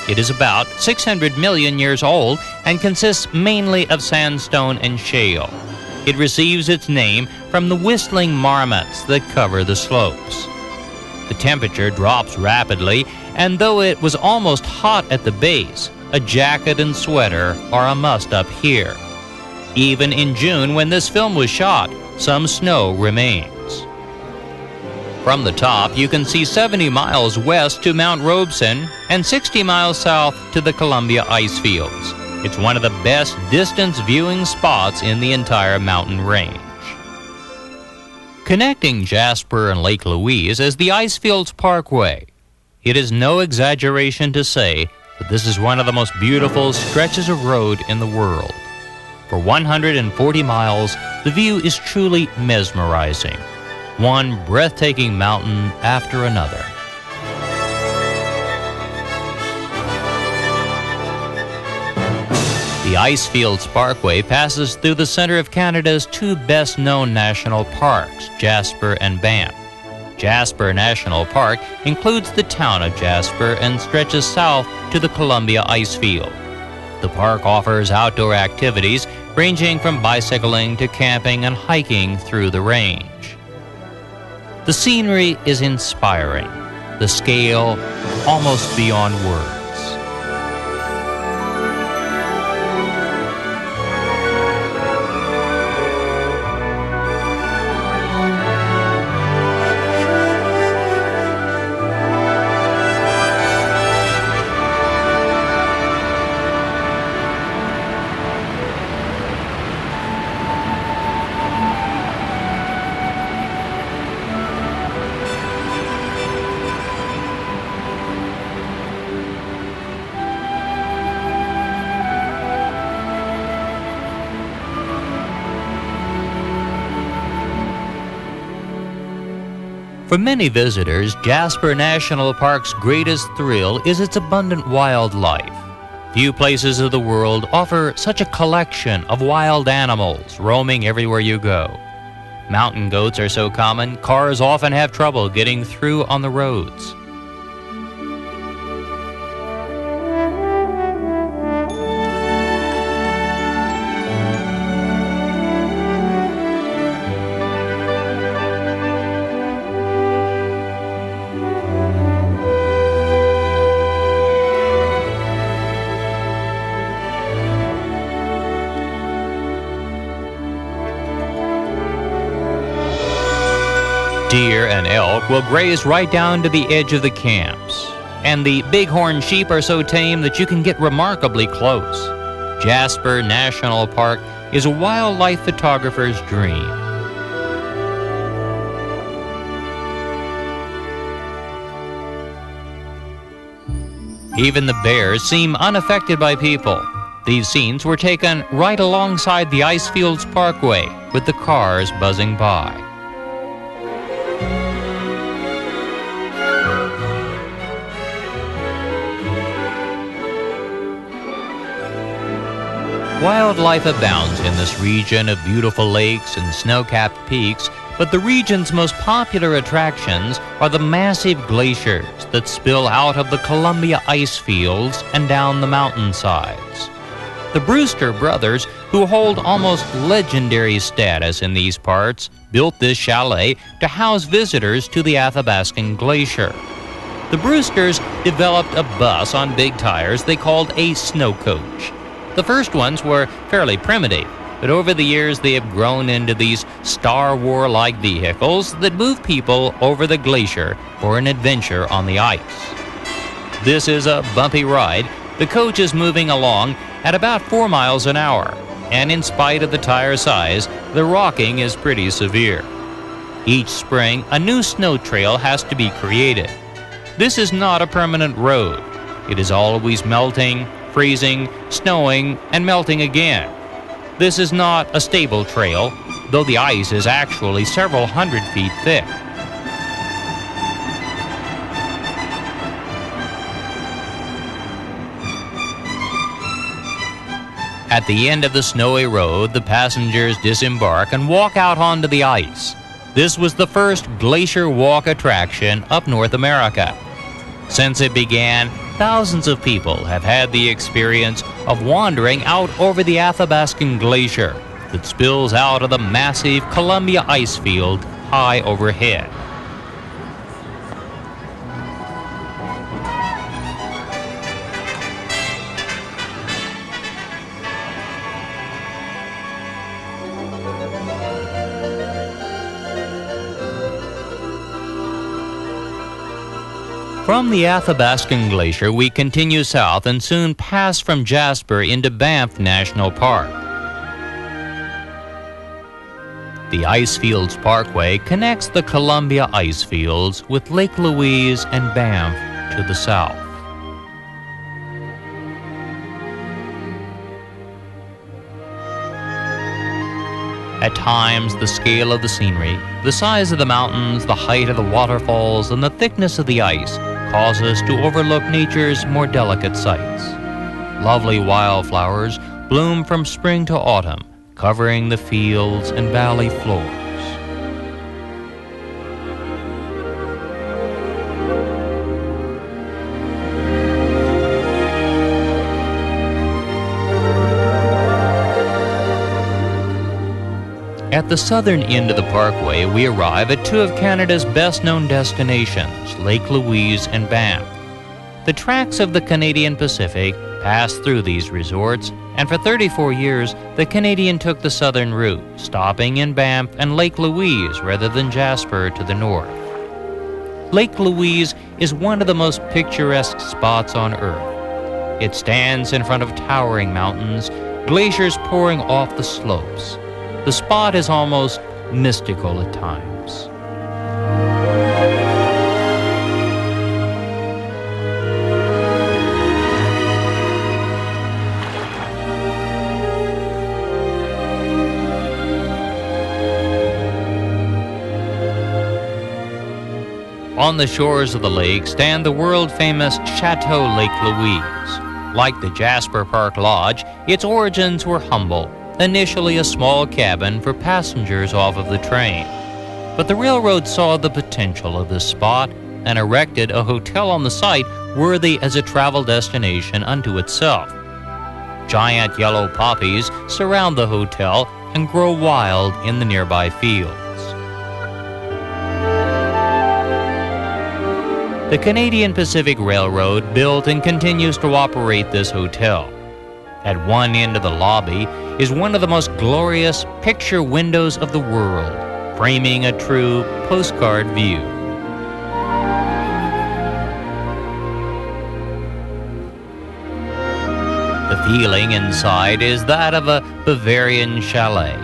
It is about 600 million years old and consists mainly of sandstone and shale. It receives its name from the whistling marmots that cover the slopes. The temperature drops rapidly, and though it was almost hot at the base, a jacket and sweater are a must up here. Even in June, when this film was shot, some snow remains. From the top, you can see 70 miles west to Mount Robeson and 60 miles south to the Columbia ice fields. It's one of the best distance viewing spots in the entire mountain range. Connecting Jasper and Lake Louise is the Icefields Parkway. It is no exaggeration to say that this is one of the most beautiful stretches of road in the world. For 140 miles, the view is truly mesmerizing. One breathtaking mountain after another. The Icefields Parkway passes through the center of Canada's two best-known national parks, Jasper and Banff. Jasper National Park includes the town of Jasper and stretches south to the Columbia Icefield. The park offers outdoor activities ranging from bicycling to camping and hiking through the range. The scenery is inspiring, the scale almost beyond words. For many visitors, Jasper National Park's greatest thrill is its abundant wildlife. Few places of the world offer such a collection of wild animals roaming everywhere you go. Mountain goats are so common, cars often have trouble getting through on the roads. Deer and elk will graze right down to the edge of the camps, and the bighorn sheep are so tame that you can get remarkably close. Jasper National Park is a wildlife photographer's dream. Even the bears seem unaffected by people. These scenes were taken right alongside the Icefields Parkway, with the cars buzzing by. Wildlife abounds in this region of beautiful lakes and snow-capped peaks, but the region's most popular attractions are the massive glaciers that spill out of the Columbia ice fields and down the mountainsides. The Brewster brothers, who hold almost legendary status in these parts, built this chalet to house visitors to the Athabascan Glacier. The Brewsters developed a bus on big tires they called a snow coach. The first ones were fairly primitive, but over the years they have grown into these Star War-like vehicles that move people over the glacier for an adventure on the ice. This is a bumpy ride. The coach is moving along at about 4 miles an hour, and in spite of the tire size, the rocking is pretty severe. Each spring, a new snow trail has to be created. This is not a permanent road. It is always melting, freezing, snowing, and melting again. This is not a stable trail, though the ice is actually several hundred feet thick. At the end of the snowy road, the passengers disembark and walk out onto the ice. This was the first glacier walk attraction of North America. Since it began, thousands of people have had the experience of wandering out over the Athabascan Glacier that spills out of the massive Columbia ice field high overhead. From the Athabascan Glacier, we continue south and soon pass from Jasper into Banff National Park. The Icefields Parkway connects the Columbia ice fields with Lake Louise and Banff to the south. At times, the scale of the scenery, the size of the mountains, the height of the waterfalls, and the thickness of the ice cause us to overlook nature's more delicate sights. Lovely wildflowers bloom from spring to autumn, covering the fields and valley floors. At the southern end of the parkway, we arrive at two of Canada's best-known destinations, Lake Louise and Banff. The tracks of the Canadian Pacific pass through these resorts, and for 34 years, the Canadian took the southern route, stopping in Banff and Lake Louise rather than Jasper to the north. Lake Louise is one of the most picturesque spots on Earth. It stands in front of towering mountains, glaciers pouring off the slopes. The spot is almost mystical at times. On the shores of the lake stand the world-famous Chateau Lake Louise. Like the Jasper Park Lodge, its origins were humble, initially a small cabin for passengers off of the train. But the railroad saw the potential of this spot and erected a hotel on the site worthy as a travel destination unto itself. Giant yellow poppies surround the hotel and grow wild in the nearby fields. The Canadian Pacific Railroad built and continues to operate this hotel. At one end of the lobby is one of the most glorious picture windows of the world, framing a true postcard view. The feeling inside is that of a Bavarian chalet.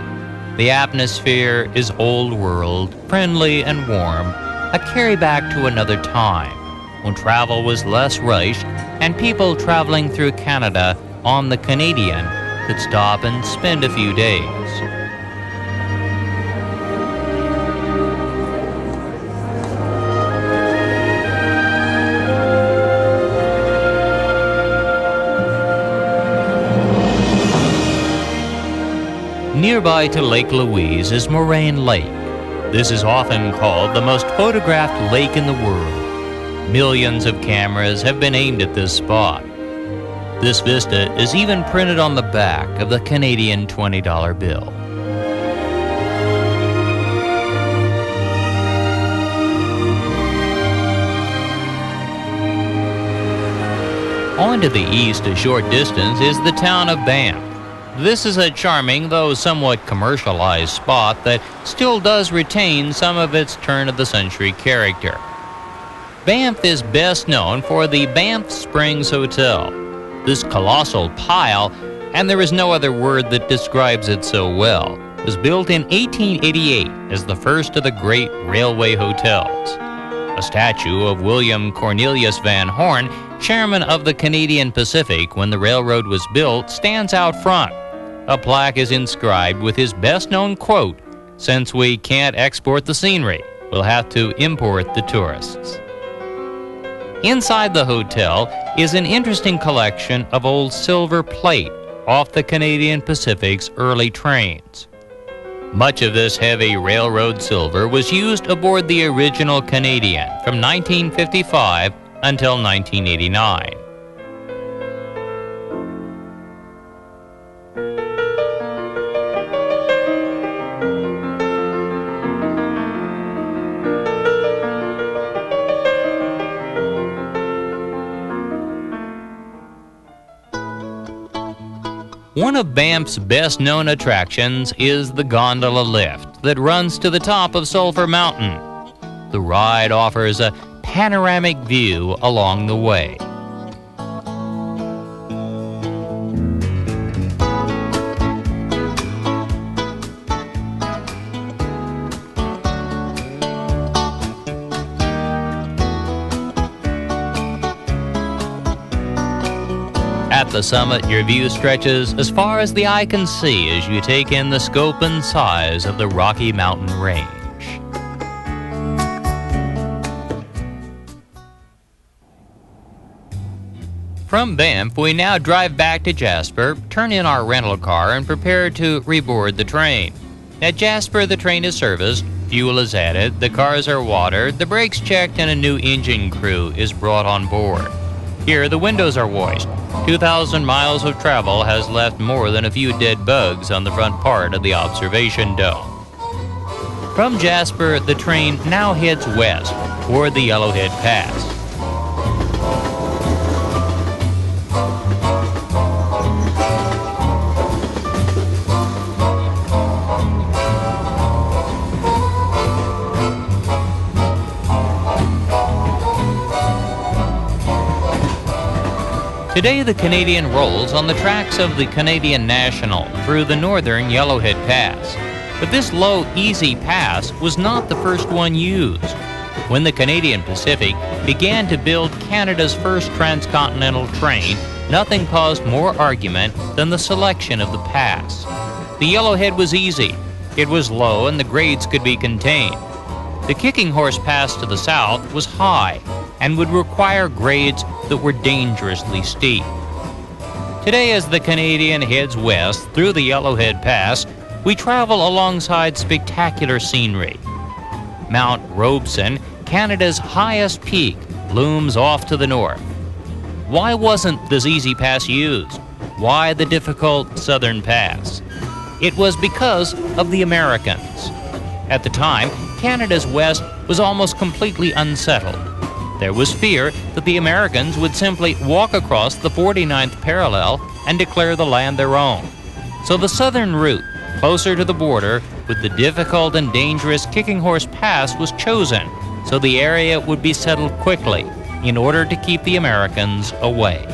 The atmosphere is old world, friendly and warm, a carry back to another time when travel was less rushed and people traveling through Canada on the Canadian could stop and spend a few days. Nearby to Lake Louise is Moraine Lake. This is often called the most photographed lake in the world. Millions of cameras have been aimed at this spot. This vista is even printed on the back of the Canadian $20 bill. On to the east a short distance is the town of Banff. This is a charming, though somewhat commercialized spot that still does retain some of its turn-of-the-century character. Banff is best known for the Banff Springs Hotel. This colossal pile, and there is no other word that describes it so well, was built in 1888 as the first of the great railway hotels. A statue of William Cornelius Van Horn, chairman of the Canadian Pacific when the railroad was built, stands out front. A plaque is inscribed with his best-known quote, "Since we can't export the scenery, we'll have to import the tourists." Inside the hotel is an interesting collection of old silver plate off the Canadian Pacific's early trains. Much of this heavy railroad silver was used aboard the original Canadian from 1955 until 1989. One of Banff's best-known attractions is the gondola lift that runs to the top of Sulphur Mountain. The ride offers a panoramic view along the way. At the summit, your view stretches as far as the eye can see as you take in the scope and size of the Rocky Mountain Range. From Banff, we now drive back to Jasper, turn in our rental car, and prepare to reboard the train. At Jasper, the train is serviced, fuel is added, the cars are watered, the brakes checked, and a new engine crew is brought on board. Here, the windows are washed. 2,000 miles of travel has left more than a few dead bugs on the front part of the observation dome. From Jasper, the train now heads west toward the Yellowhead Pass. Today, the Canadian rolls on the tracks of the Canadian National through the northern Yellowhead Pass. But this low, easy pass was not the first one used. When the Canadian Pacific began to build Canada's first transcontinental train, nothing caused more argument than the selection of the pass. The Yellowhead was easy. It was low and the grades could be contained. The Kicking Horse Pass to the south was high and would require grades that were dangerously steep. Today, as the Canadian heads west through the Yellowhead Pass, we travel alongside spectacular scenery. Mount Robeson, Canada's highest peak, looms off to the north. Why wasn't this easy pass used? Why the difficult southern pass? It was because of the Americans. At the time, Canada's west was almost completely unsettled. There was fear that the Americans would simply walk across the 49th parallel and declare the land their own. So the southern route, closer to the border, with the difficult and dangerous Kicking Horse Pass, was chosen so the area would be settled quickly in order to keep the Americans away.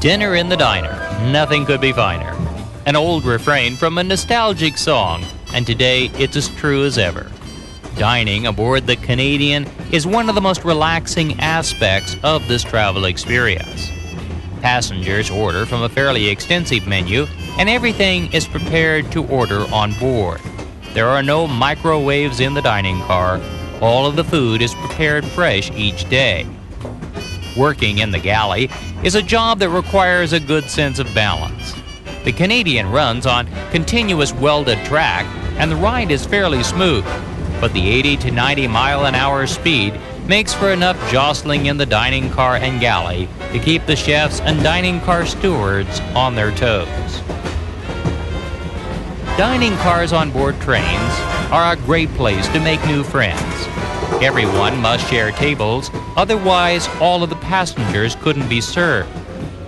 Dinner in the diner, nothing could be finer. An old refrain from a nostalgic song, and today it's as true as ever. Dining aboard the Canadian is one of the most relaxing aspects of this travel experience. Passengers order from a fairly extensive menu, and everything is prepared to order on board. There are no microwaves in the dining car. All of the food is prepared fresh each day. Working in the galley is a job that requires a good sense of balance. The Canadian runs on continuous welded track, and the ride is fairly smooth, but the 80 to 90 mile-an-hour speed makes for enough jostling in the dining car and galley to keep the chefs and dining car stewards on their toes. Dining cars on board trains are a great place to make new friends. Everyone must share tables, otherwise all of the passengers couldn't be served.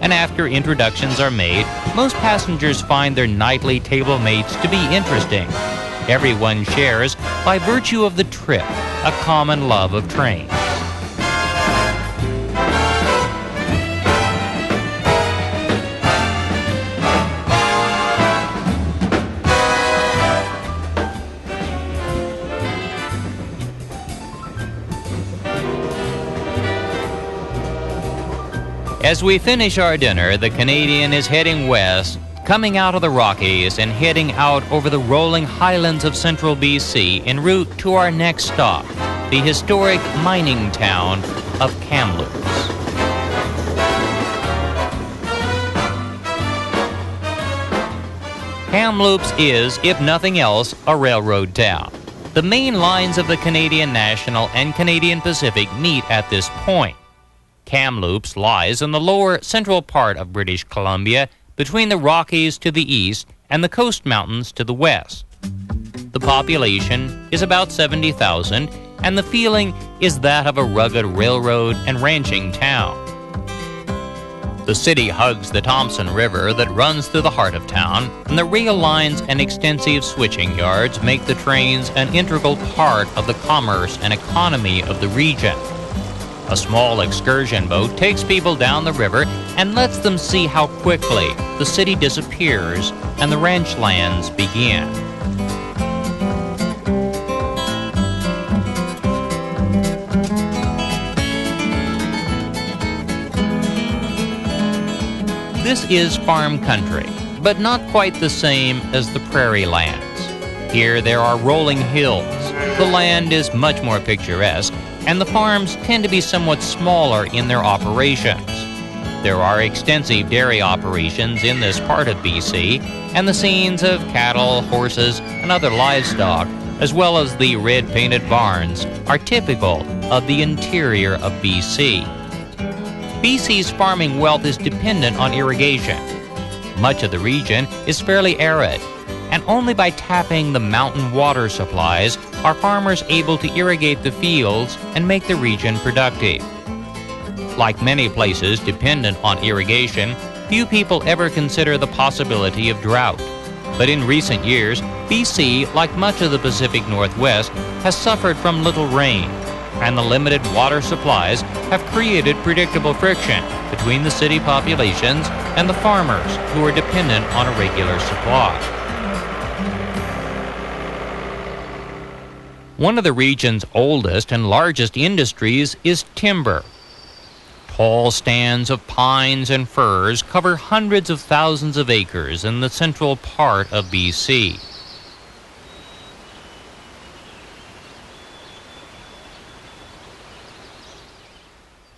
And after introductions are made, most passengers find their nightly table mates to be interesting. Everyone shares, by virtue of the trip, a common love of trains. As we finish our dinner, the Canadian is heading west, coming out of the Rockies and heading out over the rolling highlands of central BC en route to our next stop, the historic mining town of Kamloops. Kamloops is, if nothing else, a railroad town. The main lines of the Canadian National and Canadian Pacific meet at this point. Kamloops lies in the lower central part of British Columbia, between the Rockies to the east and the Coast Mountains to the west. The population is about 70,000, and the feeling is that of a rugged railroad and ranching town. The city hugs the Thompson River that runs through the heart of town, and the rail lines and extensive switching yards make the trains an integral part of the commerce and economy of the region. A small excursion boat takes people down the river and lets them see how quickly the city disappears and the ranch lands begin. This is farm country, but not quite the same as the prairie lands. Here there are rolling hills. The land is much more picturesque, and the farms tend to be somewhat smaller in their operations. There are extensive dairy operations in this part of BC, and the scenes of cattle, horses, and other livestock, as well as the red-painted barns, are typical of the interior of BC. BC's farming wealth is dependent on irrigation. Much of the region is fairly arid, and only by tapping the mountain water supplies are farmers able to irrigate the fields and make the region productive. Like many places dependent on irrigation, few people ever consider the possibility of drought. But in recent years, BC, like much of the Pacific Northwest, has suffered from little rain, and the limited water supplies have created predictable friction between the city populations and the farmers who are dependent on a regular supply. One of the region's oldest and largest industries is timber. Tall stands of pines and firs cover hundreds of thousands of acres in the central part of BC.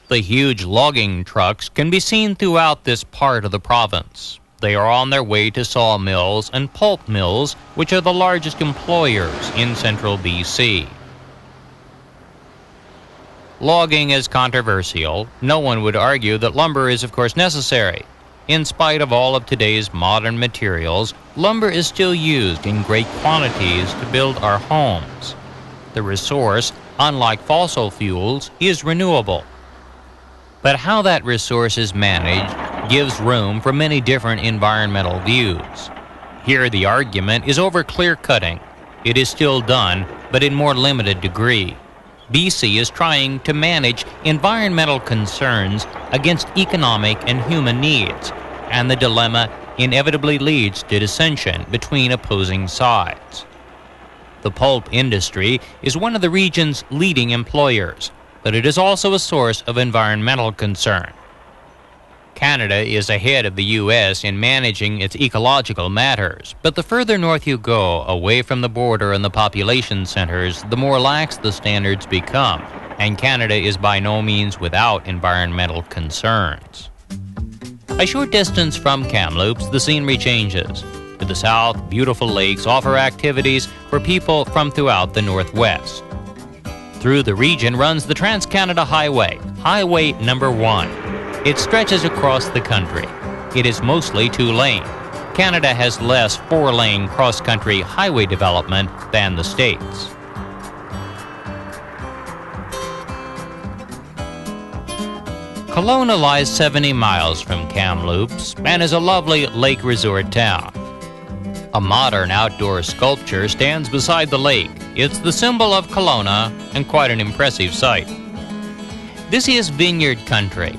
The huge logging trucks can be seen throughout this part of the province. They are on their way to sawmills and pulp mills, which are the largest employers in central BC. Logging is controversial. No one would argue that lumber is, of course, necessary. In spite of all of today's modern materials, lumber is still used in great quantities to build our homes. The resource, unlike fossil fuels, is renewable. But how that resource is managed gives room for many different environmental views. Here the argument is over clear-cutting. It is still done, but in more limited degree. BC is trying to manage environmental concerns against economic and human needs, and the dilemma inevitably leads to dissension between opposing sides. The pulp industry is one of the region's leading employers, but it is also a source of environmental concern. Canada is ahead of the U.S. in managing its ecological matters, but the further north you go, away from the border and the population centers, the more lax the standards become, and Canada is by no means without environmental concerns. A short distance from Kamloops, the scenery changes. To the south, beautiful lakes offer activities for people from throughout the Northwest. Through the region runs the Trans-Canada Highway, Highway Number 1. It stretches across the country. It is mostly two-lane. Canada has less four-lane cross-country highway development than the States. Kelowna lies 70 miles from Kamloops and is a lovely lake resort town. A modern outdoor sculpture stands beside the lake. It's the symbol of Kelowna and quite an impressive sight. This is vineyard country,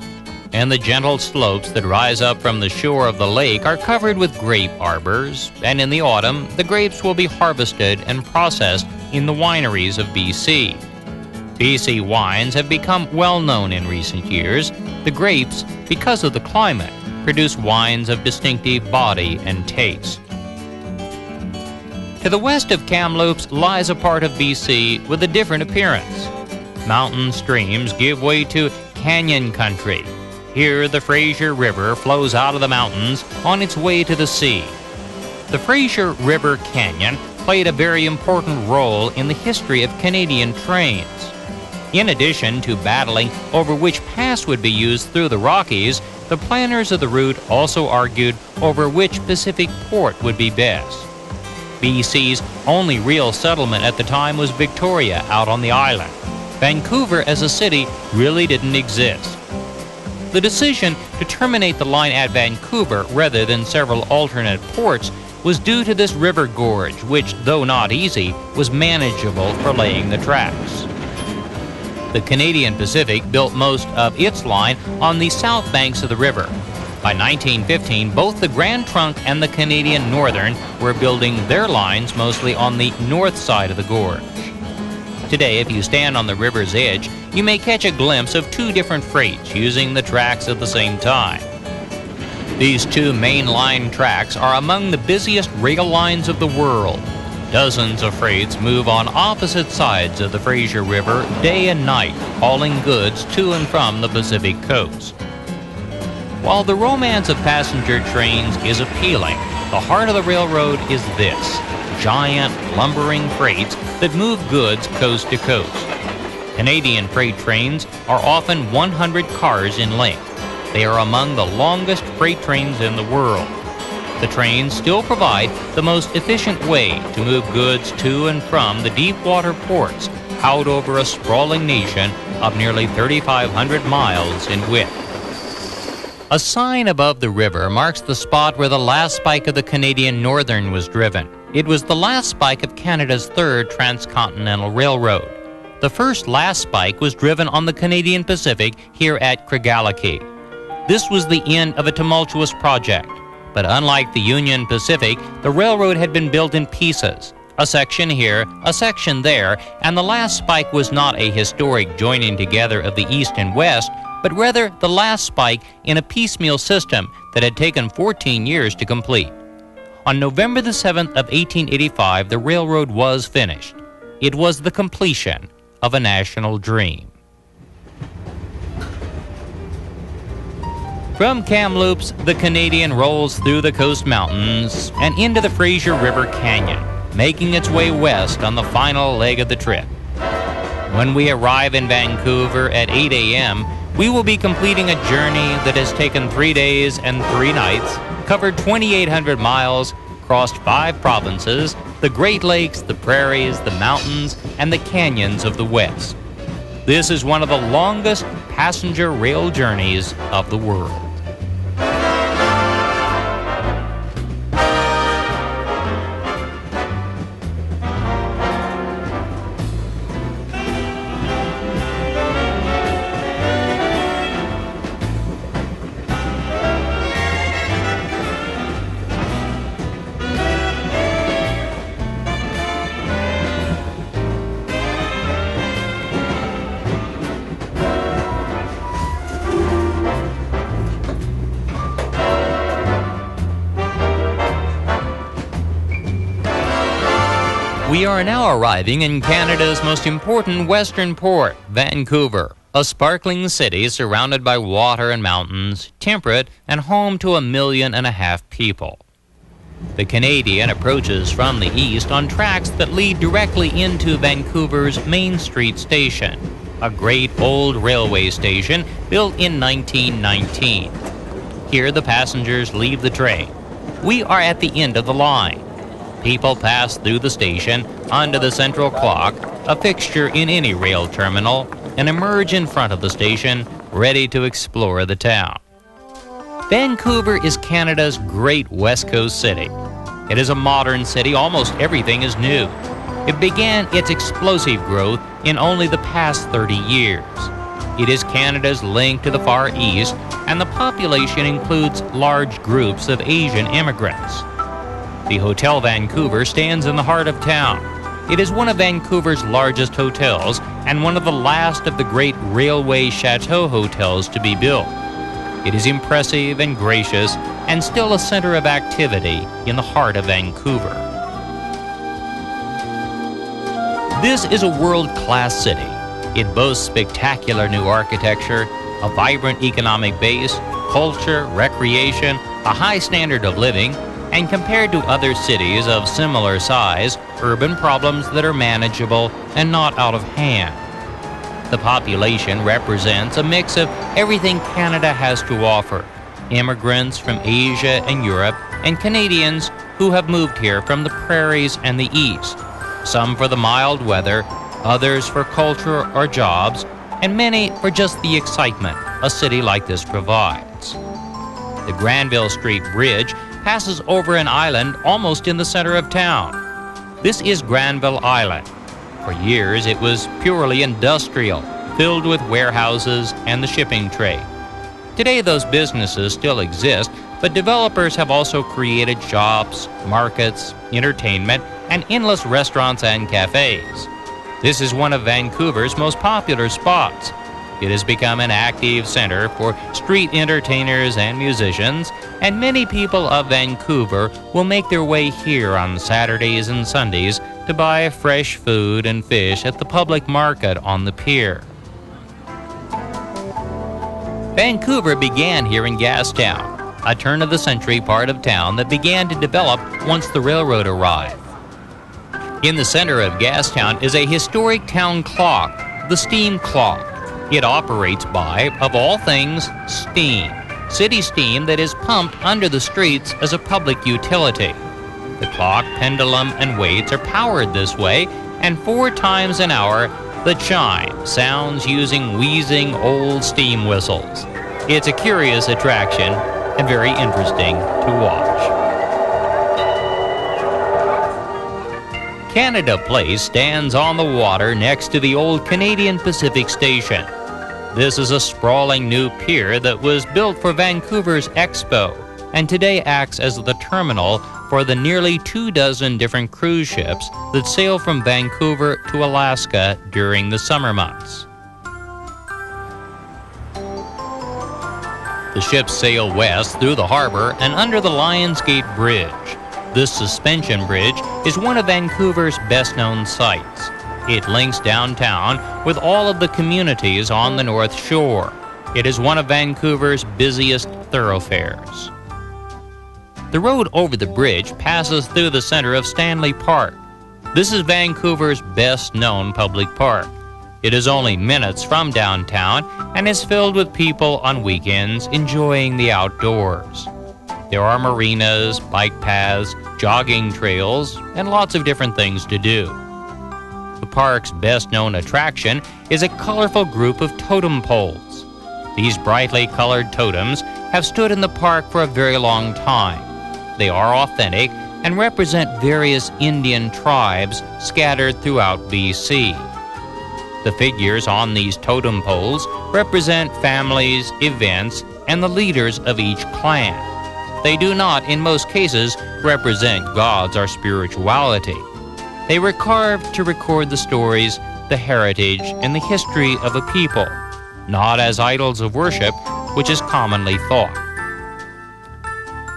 and the gentle slopes that rise up from the shore of the lake are covered with grape arbors, and in the autumn, the grapes will be harvested and processed in the wineries of BC. BC wines have become well known in recent years. The grapes, because of the climate, produce wines of distinctive body and taste. To the west of Kamloops lies a part of BC with a different appearance. Mountain streams give way to canyon country. Here, the Fraser River flows out of the mountains on its way to the sea. The Fraser River Canyon played a very important role in the history of Canadian trains. In addition to battling over which pass would be used through the Rockies, the planners of the route also argued over which Pacific port would be best. BC's only real settlement at the time was Victoria out on the island. Vancouver as a city really didn't exist. The decision to terminate the line at Vancouver rather than several alternate ports was due to this river gorge, which, though not easy, was manageable for laying the tracks. The Canadian Pacific built most of its line on the south banks of the river. By 1915, both the Grand Trunk and the Canadian Northern were building their lines mostly on the north side of the gorge. Today, if you stand on the river's edge, you may catch a glimpse of two different freights using the tracks at the same time. These two main line tracks are among the busiest rail lines of the world. Dozens of freights move on opposite sides of the Fraser River day and night, hauling goods to and from the Pacific coast. While the romance of passenger trains is appealing, the heart of the railroad is this: giant, lumbering freights that move goods coast to coast. Canadian freight trains are often 100 cars in length. They are among the longest freight trains in the world. The trains still provide the most efficient way to move goods to and from the deep water ports out over a sprawling nation of nearly 3,500 miles in width. A sign above the river marks the spot where the last spike of the Canadian Northern was driven. It was the last spike of Canada's third transcontinental railroad. The first last spike was driven on the Canadian Pacific here at Craigellachie. This was the end of a tumultuous project, but unlike the Union Pacific, the railroad had been built in pieces. A section here, a section there, and the last spike was not a historic joining together of the East and West, but rather the last spike in a piecemeal system that had taken 14 years to complete. On November the 7th of 1885, the railroad was finished. It was the completion of a national dream. From Kamloops, the Canadian rolls through the Coast Mountains and into the Fraser River Canyon, making its way west on the final leg of the trip. When we arrive in Vancouver at 8 a.m., we will be completing a journey that has taken 3 days and 3 nights, covered 2,800 miles, crossed 5 provinces, the Great Lakes, the prairies, the mountains, and the canyons of the West. This is one of the longest passenger rail journeys of the world. We are now arriving in Canada's most important western port, Vancouver, a sparkling city surrounded by water and mountains, temperate, and home to 1.5 million people. The Canadian approaches from the east on tracks that lead directly into Vancouver's Main Street Station, a great old railway station built in 1919. Here the passengers leave the train. We are at the end of the line. People pass through the station, under the central clock, a fixture in any rail terminal, and emerge in front of the station, ready to explore the town. Vancouver is Canada's great West Coast city. It is a modern city. Almost everything is new. It began its explosive growth in only the past 30 years. It is Canada's link to the Far East, and the population includes large groups of Asian immigrants. The Hotel Vancouver stands in the heart of town. It is one of Vancouver's largest hotels and one of the last of the great railway chateau hotels to be built. It is impressive and gracious and still a center of activity in the heart of Vancouver. This is a world-class city. It boasts spectacular new architecture, a vibrant economic base, culture, recreation, a high standard of living, and compared to other cities of similar size, urban problems that are manageable and not out of hand. The population represents a mix of everything Canada has to offer: immigrants from Asia and Europe, and Canadians who have moved here from the prairies and the east, some for the mild weather, others for culture or jobs, and many for just the excitement a city like this provides. The Granville Street Bridge passes over an island almost in the center of town. This is Granville Island. For years it was purely industrial, filled with warehouses and the shipping trade. Today those businesses still exist, but developers have also created shops, markets, entertainment, and endless restaurants and cafes. This is one of Vancouver's most popular spots. It has become an active center for street entertainers and musicians, and many people of Vancouver will make their way here on Saturdays and Sundays to buy fresh food and fish at the public market on the pier. Vancouver began here in Gastown, a turn-of-the-century part of town that began to develop once the railroad arrived. In the center of Gastown is a historic town clock, the steam clock. It operates by, of all things, steam, city steam that is pumped under the streets as a public utility. The clock, pendulum, and weights are powered this way, and 4 times an hour, the chime sounds using wheezing old steam whistles. It's a curious attraction and very interesting to watch. Canada Place stands on the water next to the old Canadian Pacific Station. This is a sprawling new pier that was built for Vancouver's Expo and today acts as the terminal for the nearly 24 different cruise ships that sail from Vancouver to Alaska during the summer months. The ships sail west through the harbor and under the Lions Gate Bridge. This suspension bridge is one of Vancouver's best-known sights. It links downtown with all of the communities on the North Shore. It is one of Vancouver's busiest thoroughfares. The road over the bridge passes through the center of Stanley Park. This is Vancouver's best-known public park. It is only minutes from downtown and is filled with people on weekends enjoying the outdoors. There are marinas, bike paths, jogging trails, and lots of different things to do. The park's best-known attraction is a colorful group of totem poles. These brightly colored totems have stood in the park for a very long time. They are authentic and represent various Indian tribes scattered throughout BC. The figures on these totem poles represent families, events, and the leaders of each clan. They do not, in most cases, represent gods or spirituality. They were carved to record the stories, the heritage, and the history of a people, not as idols of worship, which is commonly thought.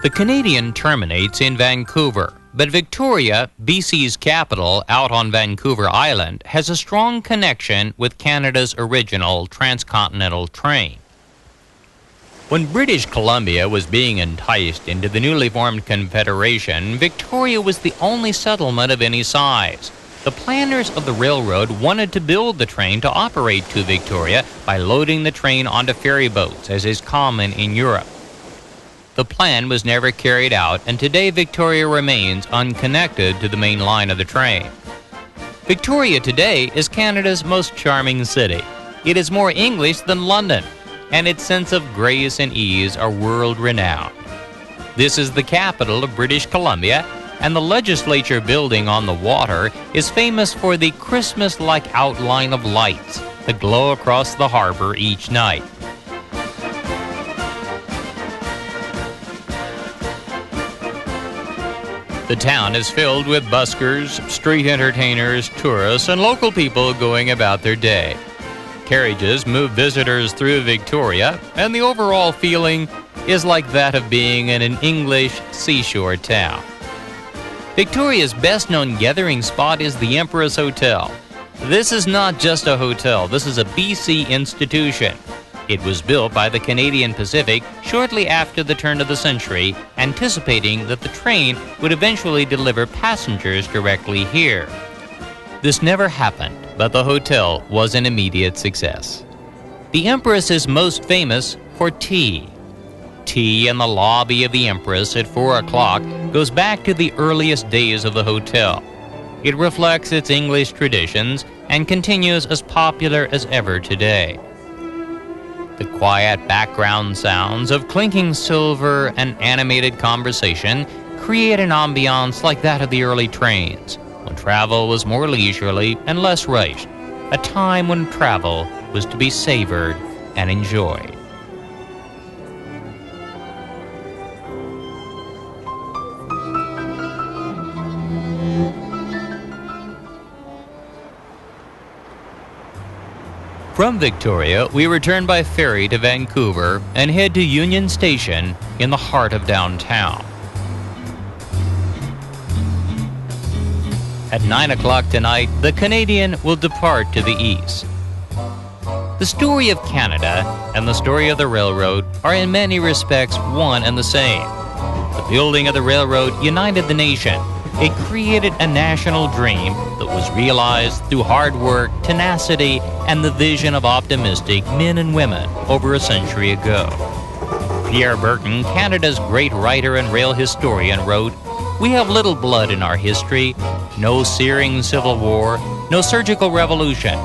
The Canadian terminates in Vancouver, but Victoria, BC's capital out on Vancouver Island, has a strong connection with Canada's original transcontinental train. When British Columbia was being enticed into the newly formed Confederation, Victoria was the only settlement of any size. The planners of the railroad wanted to build the train to operate to Victoria by loading the train onto ferry boats, as is common in Europe. The plan was never carried out, and today Victoria remains unconnected to the main line of the train. Victoria today is Canada's most charming city. It is more English than London, and its sense of grace and ease are world-renowned. This is the capital of British Columbia, and the legislature building on the water is famous for the Christmas-like outline of lights that glow across the harbor each night. The town is filled with buskers, street entertainers, tourists, and local people going about their day. Carriages move visitors through Victoria, and the overall feeling is like that of being in an English seashore town. Victoria's best-known gathering spot is the Empress Hotel. This is not just a hotel, this is a BC institution. It was built by the Canadian Pacific shortly after the turn of the century, anticipating that the train would eventually deliver passengers directly here. This never happened, but the hotel was an immediate success. The Empress is most famous for tea. Tea in the lobby of the Empress at 4 o'clock goes back to the earliest days of the hotel. It reflects its English traditions and continues as popular as ever today. The quiet background sounds of clinking silver and animated conversation create an ambiance like that of the early trains, when travel was more leisurely and less rushed, a time when travel was to be savored and enjoyed. From Victoria, we return by ferry to Vancouver and head to Union Station in the heart of downtown. At 9 o'clock tonight, the Canadian will depart to the east. The story of Canada and the story of the railroad are in many respects one and the same. The building of the railroad united the nation. It created a national dream that was realized through hard work, tenacity, and the vision of optimistic men and women over a century ago. Pierre Berton, Canada's great writer and rail historian, wrote, "We have little blood in our history, no searing civil war, no surgical revolution.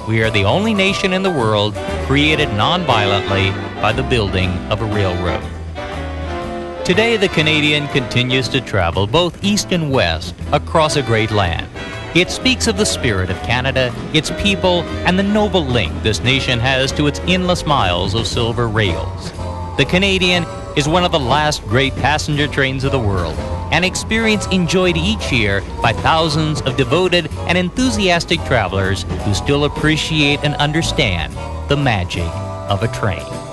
We are the only nation in the world created non-violently by the building of a railroad." Today, the Canadian continues to travel both east and west across a great land. It speaks of the spirit of Canada, its people, and the noble link this nation has to its endless miles of silver rails. The Canadian is one of the last great passenger trains of the world, an experience enjoyed each year by thousands of devoted and enthusiastic travelers who still appreciate and understand the magic of a train.